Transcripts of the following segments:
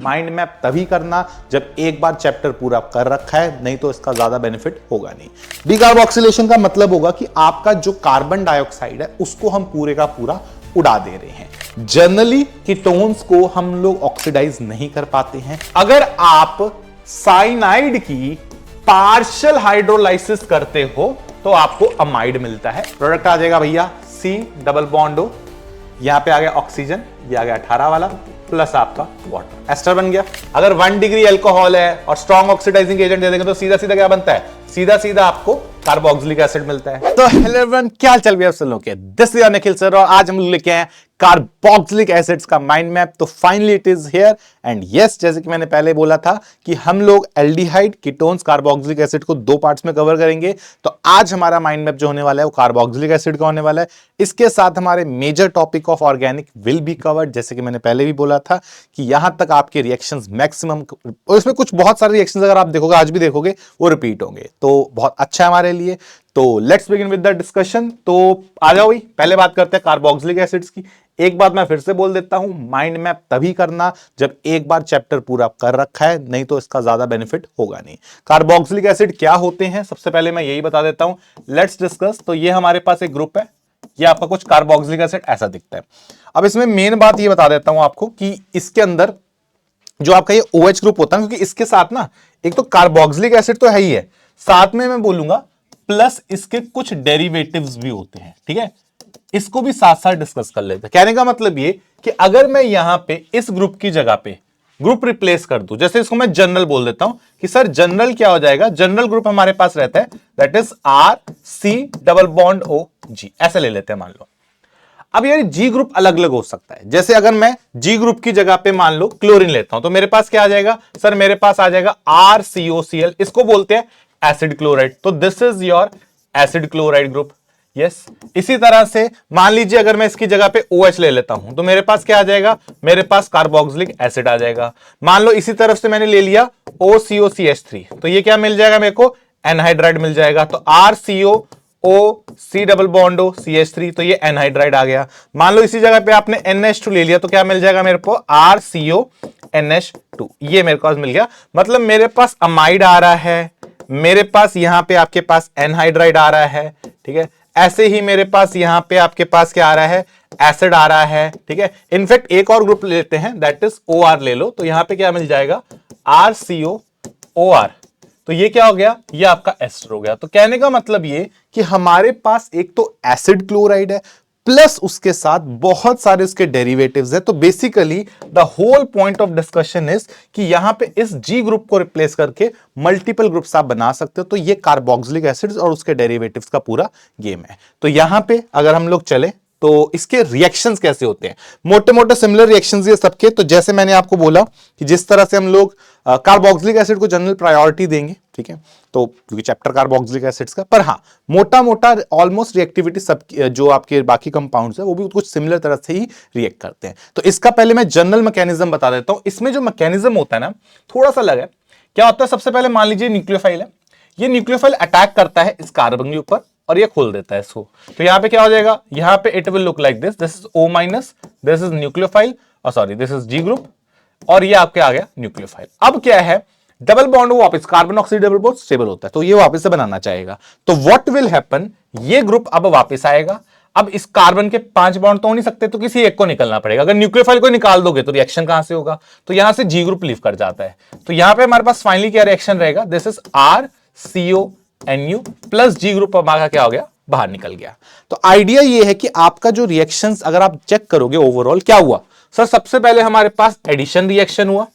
Mind map तभी करना जब एक बार चैप्टर पूरा कर रखा है, नहीं तो इसका ज्यादा बेनिफिट होगा नहीं। डिकार्बोक्सिलेशन का मतलब होगा कि आपका जो कार्बन डाइऑक्साइड है उसको हम पूरे का पूरा उड़ा दे रहे हैं। जनरली कीटोन्स को हम लोग ऑक्सीडाइज नहीं कर पाते हैं। अगर आप साइनाइड की पार्शियल हाइड्रोलाइसिस करते हो तो आपको अमाइड मिलता है। प्रोडक्ट आ जाएगा भैया C डबल बॉन्ड O, यहां पे आ गया ऑक्सीजन, ये आ गया 18 वाला, प्लस आपका वाटर, एस्टर बन गया। अगर 1 डिग्री अल्कोहल है और स्ट्रॉन्ग ऑक्सीडाइजिंग एजेंट दे देंगे तो सीधा सीधा क्या बनता है, सीधा सीधा आपको कार्बोक्सिलिक एसिड मिलता है। तो हेलो एवरीवन, क्या चल रहा है आप लोगों के, दिस इज निखिल सर और आज हम लोग लेके आए कार्बोक्सिलिक एसिड्स का माइंड मैप। तो finally it is here and yes, जैसे कि मैंने पहले बोला था कि हम लोग एल्डिहाइड, कीटोन्स, कार्बोक्सिलिक एसिड को 2 पार्ट्स में कवर करेंगे। तो आज हमारा माइंड मैप जो होने वाला है वो कार्बोक्सिलिक एसिड का होने वाला है। इसके साथ हमारे major topic of organic will be covered, जैसे कि मैंने पहले भी बोला था कि यहां तक आपके रिएक्शंस मैक्सिमम, और इसमें कुछ बहुत सारे रिएक्शंस अगर आप देखोगे, आज भी देखोगे, वो रिपीट होंगे, तो बहुत अच्छा है हमारे लिए। तो let's begin with the discussion. तो आ जाओ भाई, पहले बात करते हैं कार्बोक्सिलिक एसिड्स की। एक बात मैं फिर से बोल देता हूं, माइंड मैप तभी करना जब एक बार चैप्टर पूरा कर रखा है, नहीं तो इसका ज्यादा बेनिफिट होगा नहीं। कार्बोक्सिलिक एसिड क्या होते हैं, सबसे पहले मैं यही बता देता हूं, लेट्स डिस्कस। तो ये हमारे पास एक ग्रुप है, ये आपका कुछ कार्बोक्सिलिक एसिड ऐसा दिखता है। अब इसमें मेन बात ये बता देता हूं आपको कि इसके अंदर जो आपका ये OH ग्रुप होता है, क्योंकि इसके साथ ना एक तो कार्बोक्सिलिक एसिड तो है ही है, साथ में मैं बोलूंगा प्लस इसके कुछ डेरिवेटिव्स भी होते हैं, ठीक है। इसको भी साथ साथ डिस्कस कर लेते हैं। कहने का मतलब ये कि अगर मैं यहां पे इस ग्रुप की जगह पे ग्रुप रिप्लेस कर दूं, जैसे इसको मैं जनरल बोल देता हूं कि सर जनरल क्या हो जाएगा, जनरल ग्रुप हमारे पास रहता है that is RC double bond OG, ऐसे ले लेते हैं मान लो। अब यार G ग्रुप अलग अलग हो सकता है, जैसे अगर मैं G ग्रुप की जगह पे मान लो क्लोरीन लेता हूं तो मेरे पास क्या आ जाएगा, सर मेरे पास आ जाएगा RCOCl, इसको बोलते हैं एसिड क्लोराइड। तो this is your acid chloride group, yes. इसी तरह से मान लीजिए अगर मैं इसकी जगह पे OH ले लेता हूं तो मेरे पास क्या आ जाएगा, मेरे पास कार्बोक्सिलिक एसिड आ जाएगा। मान लो इसी तरफ से मैंने ले लिया OCOCH3, तो ये क्या मिल जाएगा मेरे को, एनहाइड्राइड मिल जाएगा। तो RCOC double bond O CH3, तो ये एनहाइड्राइड आ गया। मान लो इसी जगह पे आपने NH2 ले लिया तो क्या मिल जाएगा मेरे को, RCONH2, ये मेरे पास मिल गया। मतलब मेरे पास अमाइड आ रहा है, मेरे पास यहां पे आपके पास एनहाइड्राइड आ रहा है, ठीक है। ऐसे ही मेरे पास यहां पे आपके पास क्या आ रहा है, एसिड आ रहा है, ठीक है। इनफैक्ट एक और ग्रुप लेते हैं दैट इज OR ले लो, तो यहां पे क्या मिल जाएगा, RCOOR, तो ये क्या हो गया, ये आपका एस्टर हो गया। तो कहने का मतलब ये कि हमारे पास एक तो एसिड क्लोराइड है प्लस उसके साथ बहुत सारे उसके डेरिवेटिव्स है। तो basically the whole point of discussion is कि यहां पे इस G ग्रुप को रिप्लेस करके मल्टीपल ग्रुप्स आप बना सकते हो। तो ये कार्बोक्सिलिक एसिड्स और उसके डेरिवेटिव्स का पूरा गेम है। तो यहां पे अगर हम लोग चले तो इसके रिएक्शंस कैसे होते हैं, मोटे मोटे सिमिलर रिएक्शंस ये सबके। तो जैसे मैंने आपको बोला कि जिस तरह से हम लोग कार्बोक्सिलिक एसिड को जनरल प्रायोरिटी देंगे, ठीक है, तो क्योंकि चैप्टर कार्बोक्सिलिक एसिड्स का, पर हाँ मोटा मोटा ऑलमोस्ट रिएक्टिविटी सब जो आपके बाकी कंपाउंड्स है वो भी कुछ सिमिलर तरह से ही रिएक्ट करते हैं। तो इसका पहले मैं जनरल मैकेनिज्म बता देता हूं। इसमें जो मैकेनिज्म होता है ना थोड़ा सा अलग है। क्या होता है, सबसे पहले मान लीजिए न्यूक्लियोफाइल है, ये न्यूक्लियोफाइल अटैक करता है इस कार्बन के ऊपर और ये खोल देता है इसको। तो यहां पे क्या हो जाएगा, यहां पे it will look like this is O minus, this is nucleophile, sorry this is G group, और ये आपके आ गया न्यूक्लियोफाइल। अब क्या है, डबल बॉन्ड वो वापस carbon oxygen double bond stable होता है, तो ये वापस से बनाना चाहेगा। तो व्हाट विल हैपन, ये ग्रुप अब वापस आएगा। अब इस कार्बन के 5 बॉन्ड तो हो नहीं सकते, तो किसी एक को निकलना पड़ेगा। अगर न्यूक्लियोफाइल को निकाल दोगे तो रिएक्शन कहां से होगा, तो यहां से G ग्रुप लीव कर जाता है। तो यहां पे हमारे पास फाइनली क्या रिएक्शन रहेगा, this is RCONU plus G group हमारा क्या हो गया, बाहर निकल गया। तो आइडिया ये है कि आपका जो रिएक्शंस अगर आप चेक करोगे ओवरऑल क्या हुआ, सर सबसे पहले हमारे पास एडिशन रिएक्शन हुआ,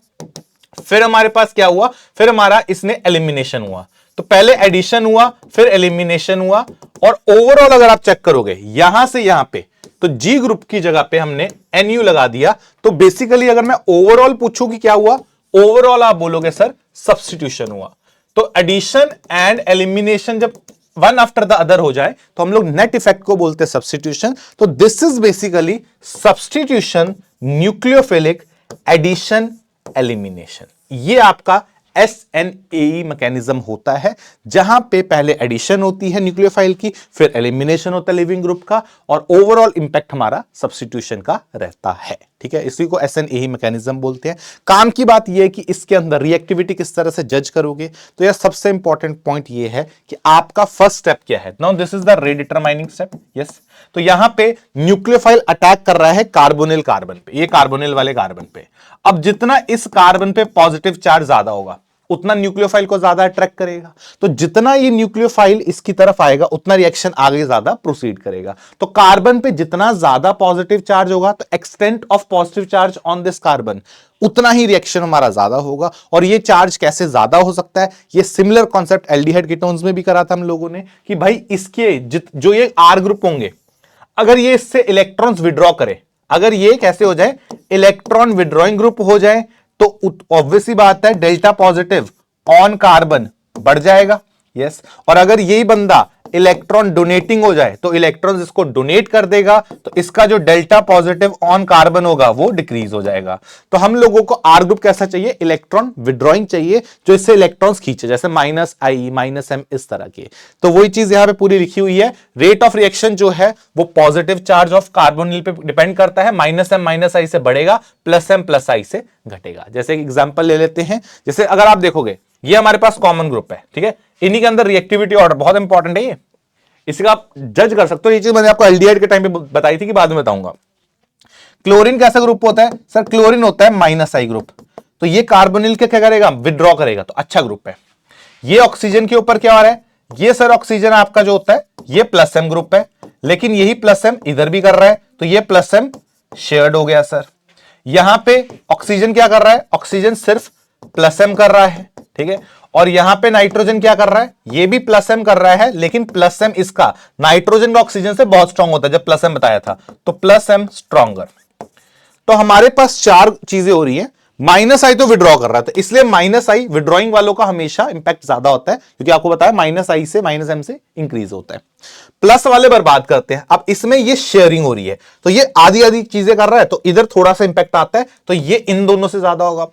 फिर हमारे पास क्या हुआ, फिर हमारा इसने एलिमिनेशन हुआ। तो पहले एडिशन हुआ, फिर एलिमिनेशन हुआ, और ओवरऑल अगर आप चेक करोगे यहां से यहां पे, तो G ग्रुप की जगह पे हमने NU लगा दिया। तो बेसिकली अगर मैं ओवरऑल पूछूं कि क्या हुआ, ओवरऑल आप बोलोगे सर सब्स्टिट्यूशन हुआ। तो एडिशन एंड एलिमिनेशन जब वन आफ्टर द अदर हो जाए तो हम लोग नेट इफेक्ट को बोलते हैं सब्स्टिट्यूशन। तो this is basically substitution, nucleophilic, addition, elimination. ये आपका SNAE मैकेनिज्म होता है, जहां पे पहले एडिशन होती है न्यूक्लियोफाइल की, फिर एलिमिनेशन होता है लिविंग ग्रुप का, और ओवरऑल इंपैक्ट हमारा सब्स्टिट्यूशन का रहता है। ठीक है, इसी को SNAE मैकेनिज्म बोलते हैं। काम की बात यह है कि इसके अंदर रिएक्टिविटी किस तरह से जज करोगे। तो यह सबसे इंपॉर्टेंट पॉइंट यह है कि आपका फर्स्ट स्टेप क्या है। Now this is the rate determining step. Yes, तो यहां पे न्यूक्लियोफाइल अटैक कर रहा है कार्बोनिल कार्बन पे, ये कार्बोनिल वाले कार्बन पे। अब जितना इस कार्बन पे पॉजिटिव चार्ज ज्यादा होगा उतना न्यूक्लियोफाइल को ज्यादा अट्रैक्ट करेगा। तो जितना ये न्यूक्लियोफाइल इसकी तरफ आएगा उतना रिएक्शन आगे ज्यादा प्रोसीड करेगा। तो कार्बन पे जितना ज्यादा पॉजिटिव चार्ज होगा तो extent of positive charge on this carbon उतना ही रिएक्शन हमारा ज्यादा होगा। और ये चार्ज कैसे ज्यादा हो सकता है, ये सिमिलर कॉन्सेप्ट एल्डिहाइड कीटोन्स में भी करा था हम लोगों ने कि भाई इसके जो ये R ग्रुप होंगे, अगर ये इससे इलेक्ट्रॉन्स विड्रॉ करे, अगर ये कैसे हो जाए, इलेक्ट्रॉन विड्रॉइंग ग्रुप हो जाए, तो ऑब्वियसली बात है डेल्टा पॉजिटिव ऑन कार्बन बढ़ जाएगा। यस, और अगर यही बंदा इलेक्ट्रॉन डोनेटिंग हो जाए तो इलेक्ट्रॉन्स इसको डोनेट कर देगा, तो इसका जो डेल्टा पॉजिटिव ऑन कार्बन होगा वो डिक्रीज हो जाएगा। तो हम लोगों को R ग्रुप कैसा चाहिए, इलेक्ट्रॉन विड्रॉइंग चाहिए जो इससे इलेक्ट्रॉन्स खींचे, जैसे -I -M इस तरह के। तो वही चीज यहां पे पूरी लिखी हुई है। रेट ऑफ रिएक्शन जो है वो पॉजिटिव चार्ज ऑफ कार्बोनिल पे डिपेंड करता है, -M -I से बढ़ेगा, +M +I से घटेगा। जैसे एग्जांपल ले लेते हैं, जैसे अगर आप देखोगे ये हमारे पास कॉमन ग्रुप है, ठीक है, इन्हीं के अंदर रिएक्टिविटी ऑर्डर बहुत इंपॉर्टेंट है, ये इसका आप जज कर सकते हो। ये चीज मैंने आपको एल्डिहाइड के टाइम पे बताई थी कि बाद में बताऊंगा। क्लोरीन कैसा ग्रुप होता है सर, क्लोरीन होता है -I ग्रुप। तो ये कार्बोनिल के क्या करेगा, विड्रॉ करेगा, तो अच्छा ग्रुप है। ये ऑक्सीजन के ऊपर क्या हो रहा है, ये सर ऑक्सीजन आपका जो होता है ये +M ग्रुप है, लेकिन यही +M इधर भी कर रहा है, तो ये +M शेयर्ड हो गया सर। यहां पे ऑक्सीजन क्या कर रहा है, ऑक्सीजन सिर्फ +M कर रहा है, ठीक है, और यहां पे नाइट्रोजन क्या कर रहा है, ये भी +M कर रहा है, लेकिन +M इसका नाइट्रोजन का ऑक्सीजन से बहुत स्ट्रांग होता है, जब +M बताया था, तो +M स्ट्रॉन्गर। तो हमारे पास चार चीजें हो रही है। -I तो विड्रॉ कर रहा था, इसलिए -I विड्रॉइंग वालों का हमेशा इंपैक्ट ज्यादा होता है, क्योंकि आपको बताया -I से -M से इंक्रीज होता है। प्लस वाले बर्बाद करते हैं। अब इसमें ये शेयरिंग हो रही है, तो ये आधी आधी चीजें कर रहा है, तो इधर थोड़ा सा इंपैक्ट आता है, तो ये इन दोनों से ज्यादा होगा।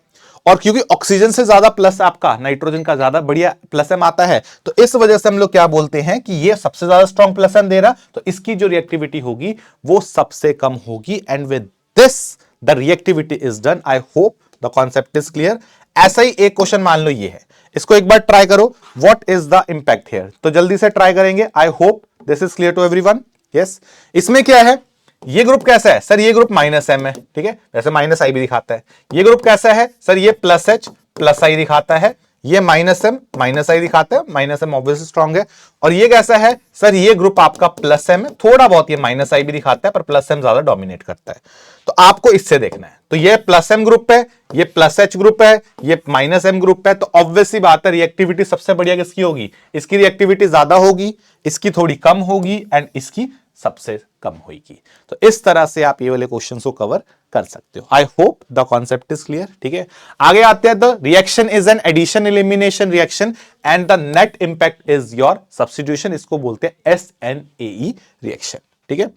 और क्योंकि ऑक्सीजन से ज्यादा प्लस आपका नाइट्रोजन का ज्यादा बढ़िया +M आता है, तो इस वजह से हम लोग क्या बोलते हैं कि ये सबसे ज्यादा स्ट्रॉन्ग +M दे रहा, तो इसकी जो रिएक्टिविटी होगी वो सबसे कम होगी। And with this the reactivity is done. I hope the concept is clear. ऐसा ही एक क्वेश्चन मान लो ये है, इसको एक बार ट्राई करो, what is the impact here. तो जल्दी से ट्राई करेंगे। I hope this is clear to everyone. Yes, इसमें क्या है, ये ग्रुप कैसा है सर, ये ग्रुप -M है, ठीक है, वैसे -I भी दिखाता है। ये ग्रुप कैसा है सर, ये +H +I दिखाता है, ये -M -I दिखाता है, -M ऑब्वियसली स्ट्रॉन्ग है। और ये कैसा है सर, ये ग्रुप आपका +M है, थोड़ा बहुत ये -I भी दिखाता है, पर +M ज्यादा डोमिनेट करता है। तो आपको इससे देखना है, तो ये +M ग्रुप है, ये +H ग्रुप है, ये -M ग्रुप है, तो ऑब्वियसली बात है रिएक्टिविटी सबसे बढ़िया किसकी होगी, इसकी रिएक्टिविटी ज्यादा होगी, इसकी थोड़ी कम होगी, एंड इसकी सबसे कम होगी। तो इस तरह से आप ये वाले क्वेश्चन को कवर कर सकते हो। I hope the concept is clear, ठीक है। आगे आते हैं, the reaction is an addition elimination reaction and the net impact is your substitution. इसको बोलते हैं SNAE रिएक्शन, ठीक है।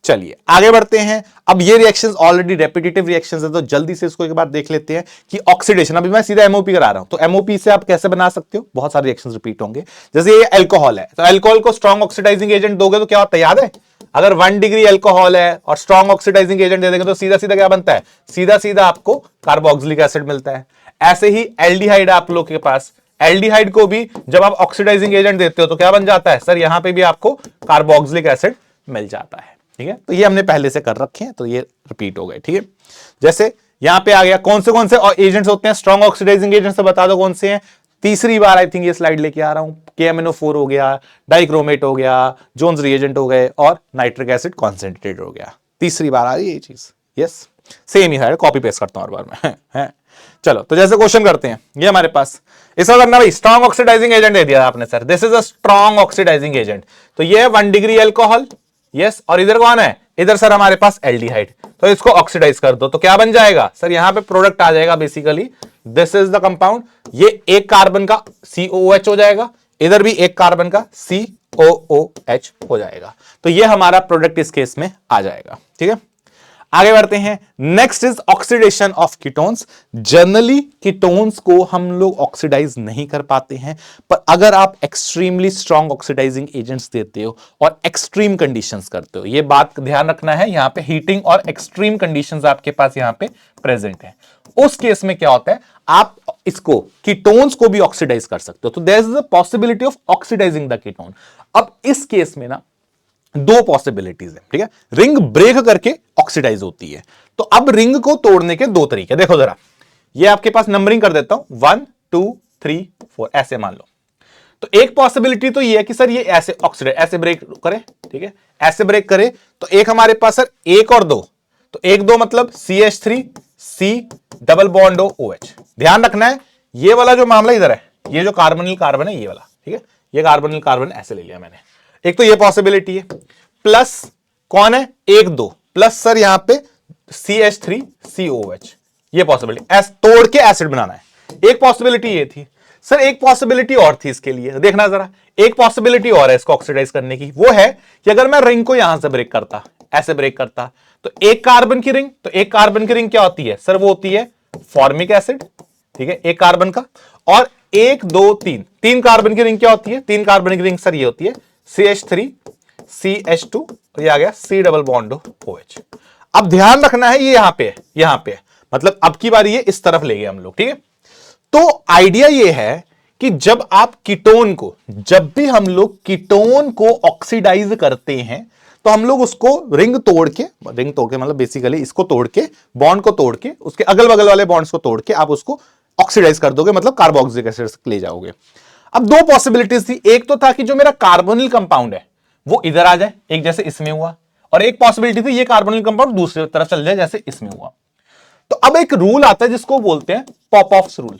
चलिए आगे बढ़ते हैं। अब ये रिएक्शंस ऑलरेडी रेपिटेटिव रिएक्शंस है, तो जल्दी से इसको एक बार देख लेते हैं कि ऑक्सीडेशन, अभी मैं सीधा MOP करा रहा हूं, तो MOP से आप कैसे बना सकते हो, बहुत सारे रिएक्शंस रिपीट होंगे। जैसे ये अल्कोहल है, तो अल्कोहल को स्ट्रॉन्ग ऑक्सीडाइजिंग एजेंट दोगे तो क्या होता है, याद है, अगर 1 डिग्री अल्कोहल है और स्ट्रॉन्ग ऑक्सीडाइजिंग एजेंट दे देंगे तो सीधा सीधा क्या बनता है, सीधा सीधा आपको कार्बोक्सिलिक एसिड मिलता है। ऐसे ही एल्डिहाइड आप लोग के पास, एल्डिहाइड को भी जब आप ऑक्सीडाइजिंग एजेंट देते हो तो क्या बन जाता है सर, यहां पे भी आपको कार्बोक्सिलिक एसिड मिल जाता है, ठीक है। तो ये हमने पहले से कर रखे हैं, तो ये रिपीट हो गए, ठीक है। जैसे यहां पे आ गया, कौन से एजेंट्स होते हैं स्ट्रॉन्ग ऑक्सीडाइजिंग एजेंट्स, बता दो कौन से हैं। तीसरी बार आई थिंक ये स्लाइड लेके आ रहा हूं, KMnO4 हो गया, डाइक्रोमेट हो गया, जोन्स रिएजेंट हो गए, और नाइट्रिक एसिड कॉन्सेंट्रेटेड हो गया। तीसरी बार आ रही है ये चीज। यस, सेम ही है, कॉपी पेस्ट करता हूं हर बार में। चलो, तो जैसे क्वेश्चन करते हैं, ये हमारे पास इसका करना भाई, स्ट्रॉन्ग ऑक्सीडाइजिंग एजेंट दे दिया आपने sir, this is a strong oxidizing agent, तो ये है 1 डिग्री अल्कोहल। यस, और इधर कौन है, इधर सर हमारे पास एल्डिहाइड, तो इसको ऑक्सीडाइज कर दो, तो क्या बन जाएगा सर, यहां पे प्रोडक्ट आ जाएगा basically, this is the compound, ये एक कार्बन का COOH हो जाएगा, इधर भी एक कार्बन का COOH हो जाएगा, तो ये हमारा प्रोडक्ट इस केस में आ जाएगा, ठीक है। आगे बढ़ते हैं। Next is oxidation of ketones. Generally ketones को हम लोग ऑक्सीडाइज नहीं कर पाते हैं, पर अगर आप एक्सट्रीमली स्ट्रॉन्ग ऑक्सीडाइजिंग एजेंट्स देते हो और एक्सट्रीम कंडीशंस करते हो, ये बात ध्यान रखना है, यहां पे हीटिंग और एक्सट्रीम कंडीशंस आपके पास यहां पे प्रेजेंट है, उस केस में क्या होता है, आप इसको कीटोन्स को भी ऑक्सीडाइज कर सकते हो। तो there is a possibility of oxidizing the ketone. अब इस केस में ना दो पॉसिबिलिटीज है, ठीक है। रिंग ब्रेक करके ऑक्सीडाइज होती है। तो अब रिंग को तोड़ने के दो तरीके, देखो जरा, ये आपके पास नंबरिंग कर देता हूं, 1 2 3 4 ऐसे मान लो। तो एक पॉसिबिलिटी तो ये है कि सर ये ऐसे ऑक्सीडाइज, ऐसे ब्रेक करे, ठीक है, ऐसे ब्रेक करे। तो एक हमारे पास सर 1 और 2, तो 1 2 मतलब CH3 C double bond OH। ध्यान रखना है ये वाला जो मामला इधर है, ये जो कार्बोनिल कार्बन है ये वाला, ठीक है, ये कार्बोनिल कार्बन ऐसे ले लिया मैंने। एक तो ये पॉसिबिलिटी है, प्लस कौन है 1 2 प्लस सर यहां पे CH3 COH, ये पॉसिबिलिटी तोड़ के एसिड बनाना है। एक पॉसिबिलिटी ये थी। सर एक पॉसिबिलिटी और थी इसके लिए, देखना जरा, एक पॉसिबिलिटी और है इसको ऑक्सीडाइज करने की, वो है कि अगर मैं रिंग को यहां से ब्रेक करता, ऐसे ब्रेक करता, तो एक कार्बन की रिंग, तो एक कार्बन की रिंग क्या होती है सर, वो होती है फॉर्मिक एसिड, ठीक है, एक कार्बन का। और 1 2 3 तीन कार्बन की रिंग क्या होती है, तीन कार्बन की रिंग सर ये होती है CH3 CH2, ये आ गया C डबल बॉन्ड OH। अब ध्यान रखना है ये यहां पे है, यहां पे है, मतलब अब की बारी ये इस तरफ ले गए हम लोग, ठीक है। तो आइडिया ये है कि जब आप कीटोन को, जब भी हम लोग कीटोन को ऑक्सीडाइज करते हैं, तो हम लोग उसको रिंग तोड़ के मतलब बेसिकली इसको तोड़ के, बॉन्ड को तोड़ के, उसके अगल बगल वाले बॉन्ड्स को तोड़ के आप उसको ऑक्सीडाइज कर दोगे, मतलब कार्बोक्सिलिक एसिड ले जाओगे। अब दो पॉसिबिलिटीज थी, एक तो था कि जो मेरा कार्बोनिल कंपाउंड है वो इधर आ जाए, एक जैसे इसमें हुआ, और एक पॉसिबिलिटी थी ये कार्बोनिल कंपाउंड दूसरी तरफ चल जाए जैसे इसमें हुआ। तो अब एक रूल आता है जिसको बोलते हैं पॉपऑफ्स रूल।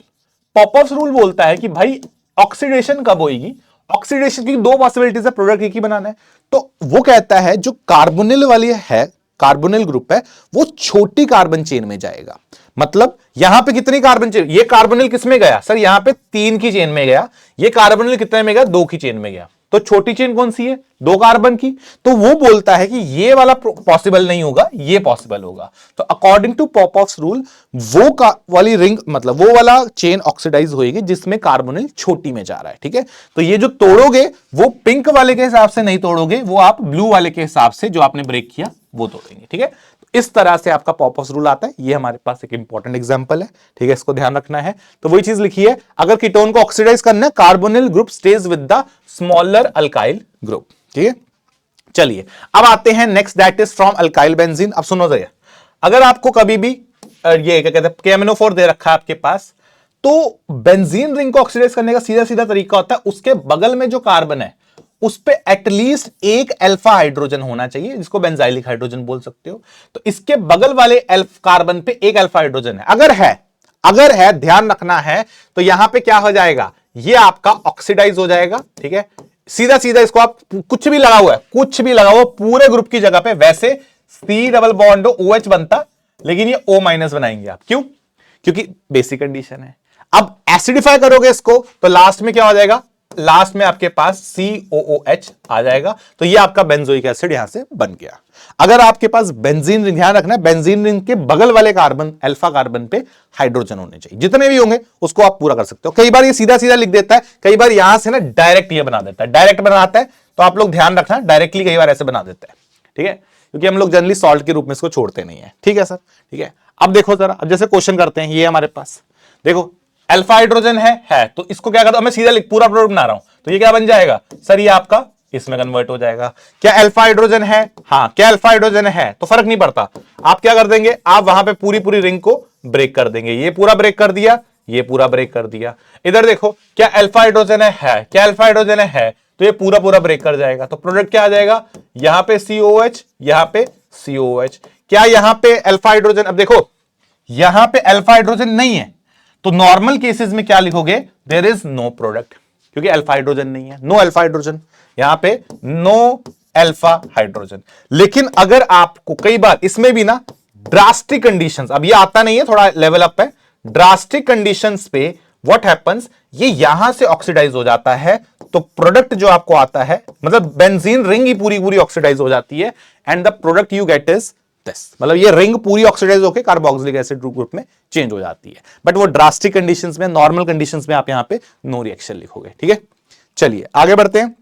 पॉपऑफ्स रूल बोलता है कि भाई ऑक्सीडेशन कब होगी, ऑक्सीडेशन की दो पॉसिबिलिटीज है, प्रोडक्ट एक ही बनाना है। तो वो कहता है जो कार्बोनिल वाली है, कार्बोनिल ग्रुप है, वो छोटी कार्बन चेन में जाएगा। मतलब यहां पे कितनी कार्बन चेन, ये कार्बोनिल किस में गया सर, यहां पे 3 की चेन में गया, ये कार्बोनिल कितने में गया, 2 की चेन में गया। तो छोटी चेन कौन सी है, 2 कार्बन की। तो वो बोलता है कि ये वाला पॉसिबल नहीं होगा, ये पॉसिबल होगा। तो अकॉर्डिंग टू पॉपऑफ्स रूल वो वाली रिंग, मतलब वो वाला चेन ऑक्सीडाइज होगी जिसमें कार्बोनिल छोटी में जा रहा है, ठीक है। तो ये जो तोड़ोगे वो पिंक वाले के हिसाब से नहीं तोड़ोगे, वो आप ब्लू वाले के हिसाब से जो आपने ब्रेक किया वो तोड़ेंगे, ठीक है। इस तरह से आपका पॉपऑफ्स रूल आता है। ये हमारे पास एक इंपॉर्टेंट एग्जांपल है, ठीक है, इसको ध्यान रखना है। तो वही चीज लिखी है, अगर कीटोन को ऑक्सीडाइज करना है, carbonyl group stage with the smaller alkyl group, ठीक है। चलिए अब आते हैं next, that is from alkyl benzene. अब सुनो जरा, अगर आपको कभी भी ये क्या कहते हैं KMNO4 दे रखा है आपके पास, तो बेंजीन रिंग को ऑक्सीडाइज करने का सीधा सीधा तरीका होता है, उसके बगल में जो कार्बन है उस पे एटलीस्ट एक अल्फा हाइड्रोजन होना चाहिए, जिसको बेंजाइलिक हाइड्रोजन बोल सकते हो। तो इसके बगल वाले कार्बन पे एक अल्फा हाइड्रोजन है, अगर है ध्यान रखना है, तो यहां पे क्या हो जाएगा, ये आपका ऑक्सीडाइज हो जाएगा, ठीक है। सीधा सीधा इसको आप कुछ भी लगा हुआ है, कुछ भी लगा हुआ पूरे ग्रुप की जगह पे, वैसे C डबल बॉन्ड OH बनता, लेकिन ये O माइनस बनाएंगे आप, क्यों, क्योंकि बेसिक कंडीशन है। अब एसिडिफाई करोगे इसको तो लास्ट में क्या हो जाएगा, लास्ट में आपके पास COOH आ जाएगा। तो ये आपका बेंजोइक एसिड यहां से बन गया। अगर आपके पास बेंजीन रिंग, ध्यान रखना बेंजीन रिंग के बगल वाले कार्बन, अल्फा कार्बन पे हाइड्रोजन होने चाहिए, जितने भी होंगे उसको आप पूरा कर सकते हो। कई बार ये सीधा सीधा लिख देता है, कई बार यहां से ना डायरेक्ट ये बना देता है, डायरेक्ट बनाता है, तो आप लोग ध्यान रखना डायरेक्टली कई बार ऐसे बना देता है, ठीक है, क्योंकि हम लोग जनरली सॉल्ट के रूप में इसको छोड़ते नहीं है, ठीक है सर, ठीक है। अब देखो जरा, अब जैसे क्वेश्चन करते हैं, ये हमारे पास देखो अल्फा हाइड्रोजन है, तो इसको क्या करता हूं मैं, सीधा पूरा प्रोडक्ट बना रहा हूं, तो ये क्या बन जाएगा सर, ये आपका इसमें कन्वर्ट हो जाएगा। क्या अल्फा हाइड्रोजन है, हाँ, क्या अल्फा हाइड्रोजन है, तो फर्क नहीं पड़ता, आप क्या कर देंगे, आप वहां पे पूरी पूरी रिंग को ब्रेक कर देंगे, ये पूरा ब्रेक कर दिया, ये पूरा ब्रेक कर दिया। इधर देखो क्या अल्फा हाइड्रोजन है, क्या अल्फा हाइड्रोजन है, तो ये पूरा पूरा ब्रेक कर जाएगा। तो प्रोडक्ट क्या आ जाएगा, यहां पे COH, यहां पे COH। क्या यहां पे अल्फा हाइड्रोजन, अब देखो यहां पे अल्फा हाइड्रोजन नहीं है, तो नॉर्मल केसेस में क्या लिखोगे, देयर इज नो प्रोडक्ट, क्योंकि अल्फा हाइड्रोजन नहीं है, नो अल्फा हाइड्रोजन, यहां पे नो अल्फा हाइड्रोजन। लेकिन अगर आपको कई बार इसमें भी ना ड्रास्टिक कंडीशंस, अब ये आता नहीं है, थोड़ा लेवल अप है, ड्रास्टिक कंडीशंस पे व्हाट हैपेंस, ये यहां से ऑक्सीडाइज हो जाता है, तो प्रोडक्ट जो आपको आता है, मतलब बेंजीन रिंग ही पूरी पूरी ऑक्सीडाइज हो जाती है, and the product you get is this, मतलब ये रिंग पूरी ऑक्सीडाइज होकर कार्बोक्सिलिक एसिड ग्रुप में चेंज हो जाती है, बट वो ड्रास्टिक कंडीशंस में, नॉर्मल कंडीशंस में आप यहां पे नो रिएक्शन लिखोगे। ठीक है, चलिए आगे बढ़ते हैं।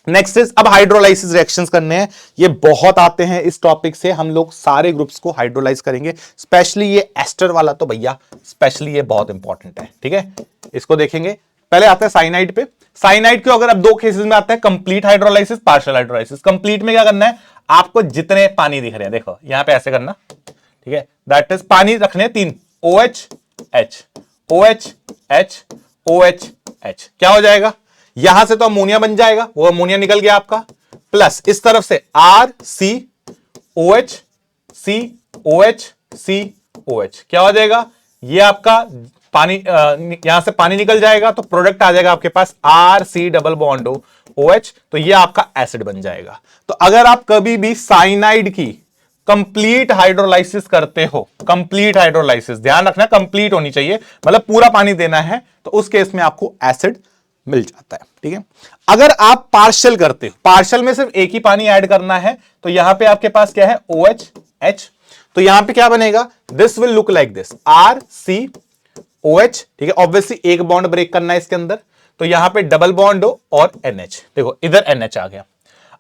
नेक्स्ट इज, अब हाइड्रोलाइसिस रिएक्शंस करने हैं, ये बहुत आते हैं इस टॉपिक से, हम लोग सारे ग्रुप्स को हाइड्रोलाइज करेंगे, स्पेशली ये एस्टर वाला तो भैया स्पेशली ये बहुत इंपॉर्टेंट है। ठीक है, इसको देखेंगे। पहले आता है साइनाइड पे। साइनाइड को अगर अब दो केसेस में आता है, complete hydrolysis, partial hydrolysis. Complete में क्या करना है, आपको जितने पानी दिख रहे हैं, देखो यहां पे ऐसे करना, ठीक है, दैट इज पानी रखने हैं 3, OH H OH H OH H, क्या हो जाएगा, यहां से तो अमोनिया बन जाएगा, वो अमोनिया निकल गया आपका, प्लस इस तरफ से RCOH COH, क्या हो जाएगा, ये आपका पानी यहां से पानी निकल जाएगा, तो प्रोडक्ट आ जाएगा आपके पास RC डबल बॉन्ड OH, तो ये आपका एसिड बन जाएगा। तो अगर आप कभी भी साइनाइड की कंप्लीट हाइड्रोलाइसिस करते हो, कंप्लीट हाइड्रोलाइसिस ध्यान रखना कंप्लीट होनी चाहिए, मतलब पूरा पानी देना है, तो उस केस में आपको एसिड मिल जाता है। ठीक है, अगर आप पार्शियल करते हो, पार्शियल में सिर्फ एक ही पानी ऐड करना है, तो यहां पे आपके पास क्या है, OH H, तो यहां पे क्या बनेगा, this will look like this, RCOH। ठीक है, ऑब्वियसली एक बॉन्ड ब्रेक करना है इसके अंदर, तो यहां पे डबल बॉन्ड हो और NH, देखो इधर NH आ गया।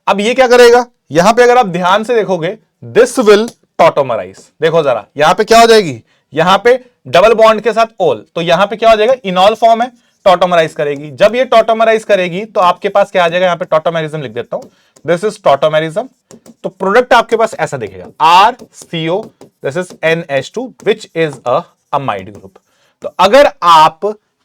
अब ये क्या करेगा, यहां पे अगर आप ध्यान से देखोगे, दिस विल टॉटोमराइज, देखो जरा यहां पे क्या हो जाएगी, यहां पे डबल बॉन्ड के साथ ओल, तो यहां पे क्या हो जाएगा, इनॉल फॉर्म है, टॉटोमराइज करेगी। जब ये टॉटोमराइज करेगी तो आपके पास क्या आ जाएगा, यहां पे टॉटोमेरिज्म लिख देता हूं, दिस इज टॉटोमेरिज्म, तो प्रोडक्ट आपके पास ऐसा दिखेगा, RCO, this is NH2 which is a amide group. तो अगर आप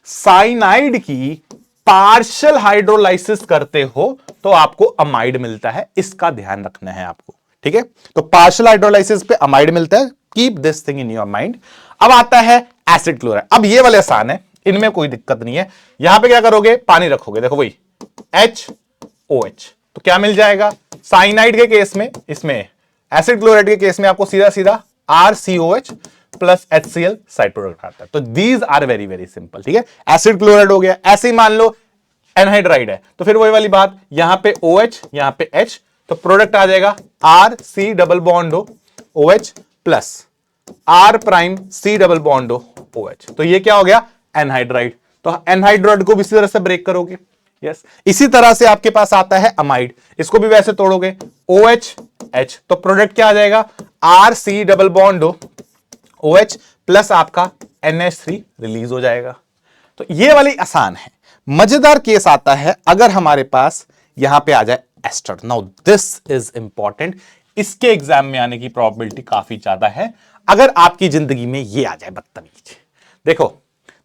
साइनाइड की पार्शियल हाइड्रोलाइसिस करते हो तो आपको अमाइड मिलता है, इसका ध्यान रखना है आपको। ठीक है, तो पार्शियल हाइड्रोलाइसिस पे अमाइड मिलता है, keep this thing in your mind. अब आता है एसिड क्लोराइड, अब ये वाले आसान है, इनमें कोई दिक्कत नहीं है। यहां पे क्या करोगे, पानी रखोगे, देखो वही HOH, तो क्या मिल जाएगा, साइनाइड के केस में, इसमें एसिड क्लोराइड के केस में आपको सीधा सीधा RCOH plus HCl side product आता है। तो these are very very simple. ठीक है, एसिड क्लोराइड हो गया, ऐसे ही मान लो एनहाइड्राइड है, तो फिर वही वाली बात, यहां पे OH यहां पे H, तो प्रोडक्ट आ जाएगा RC double bond OH plus R prime C double bond OH, तो ये क्या हो गया, एनहाइड्राइड। तो एनहाइड्राइड को भी इसी तरह से ब्रेक करोगे, यस। इसी तरह से आपके पास आता है अमाइड, इसको भी वैसे तोड़ोगे, OH H, तो प्रोडक्ट क्या आ जाएगा, RC double bond OH plus आपका NH3 रिलीज हो जाएगा। तो ये वाली आसान है। मजेदार केस आता है अगर हमारे पास यहां पे आ जाए ester. Now this is important, इसके एग्जाम में आने की प्रोबेबिलिटी काफी ज्यादा है अगर आपकी जिंदगी में ये आ जाए बदतमीज। देखो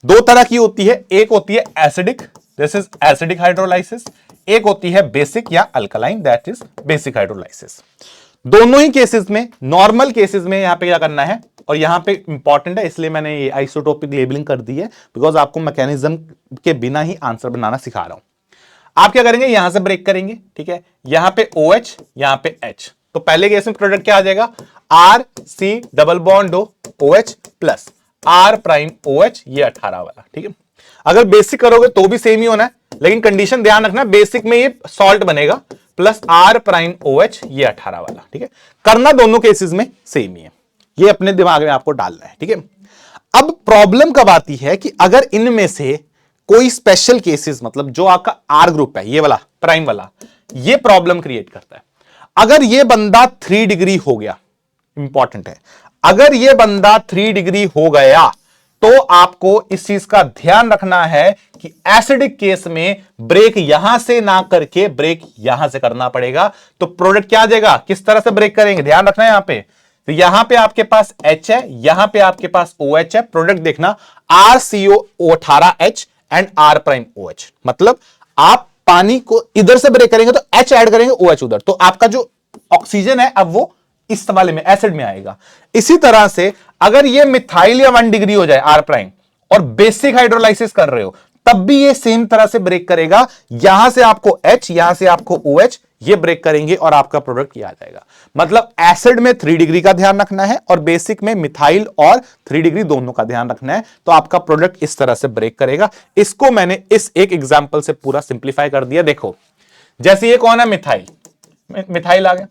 दो तरह की होती है, एक होती है acidic, this is acidic hydrolysis, एक होती है बेसिक या alkaline, that is basic hydrolysis. दोनों ही केसेस में, नॉर्मल केसेस में यहां पे क्या करना है, और यहां पे इंपॉर्टेंट है इसलिए मैंने ये आइसोटोपिक लेबलिंग कर दी है, बिकॉज आपको मैकेनिज्म के बिना ही आंसर बनाना सिखा रहा हूं। आप क्या करेंगे, यहां से ब्रेक करेंगे, ठीक है, यहां पे OH यहां पे H, तो पहले केस में प्रोडक्ट क्या आ जाएगा, RC double bond OH plus R prime OH, ये 18 वाला। ठीक है, अगर बेसिक करोगे तो भी सेम ही होना है, लेकिन कंडीशन ध्यान रखना, बेसिक में ये सॉल्ट बनेगा प्लस R प्राइम OH, ये 18 वाला। ठीक है, करना दोनों केसेस में सेम ही है, ये अपने दिमाग में आपको डालना है। ठीक है, अब प्रॉब्लम कब आती है कि अगर इनमें से कोई स्पेशल केसेस, मतलब जो आपका R ग्रुप है, ये वाला प्राइम वाला, ये प्रॉब्लम क्रिएट करता है। अगर ये बंदा 3 डिग्री हो गया, इंपॉर्टेंट है, अगर ये बंदा 3 डिग्री हो गया तो आपको इस चीज का ध्यान रखना है कि एसिडिक केस में ब्रेक यहां से ना करके ब्रेक यहां से करना पड़ेगा। तो प्रोडक्ट क्या आ जाएगा, किस तरह से ब्रेक करेंगे, ध्यान रखना है यहां पे। तो यहां पे आपके पास H है, यहां पे आपके पास OH है, प्रोडक्ट देखना RCO O18H and R prime OH, मतलब आप पानी को इधर से ब्रेक करेंगे तो H ऐड करेंगे, OH उधर, तो आपका जो ऑक्सीजन है अब वो इस वाले में एसिड में आएगा। इसी तरह से अगर ये मिथाइल या 1 डिग्री हो जाए R प्राइम और बेसिक हाइड्रोलाइसिस कर रहे हो, तब भी ये सेम तरह से ब्रेक करेगा, यहां से आपको H, यहां से आपको OH, ये ब्रेक करेंगे और आपका प्रोडक्ट ये आ जाएगा। मतलब एसिड में 3 डिग्री का ध्यान रखना है और बेसिक में मिथाइल और 3 डिग्री दोनों का ध्यान रखना है, तो आपका प्रोडक्ट इस तरह से ब्रेक करेगा। इसको मैंने इस एक एग्जांपल से पूरा सिंप्लीफाई कर दिया। देखो जैसे ये कौन है, मिथाइल, मिथाइल आ गया,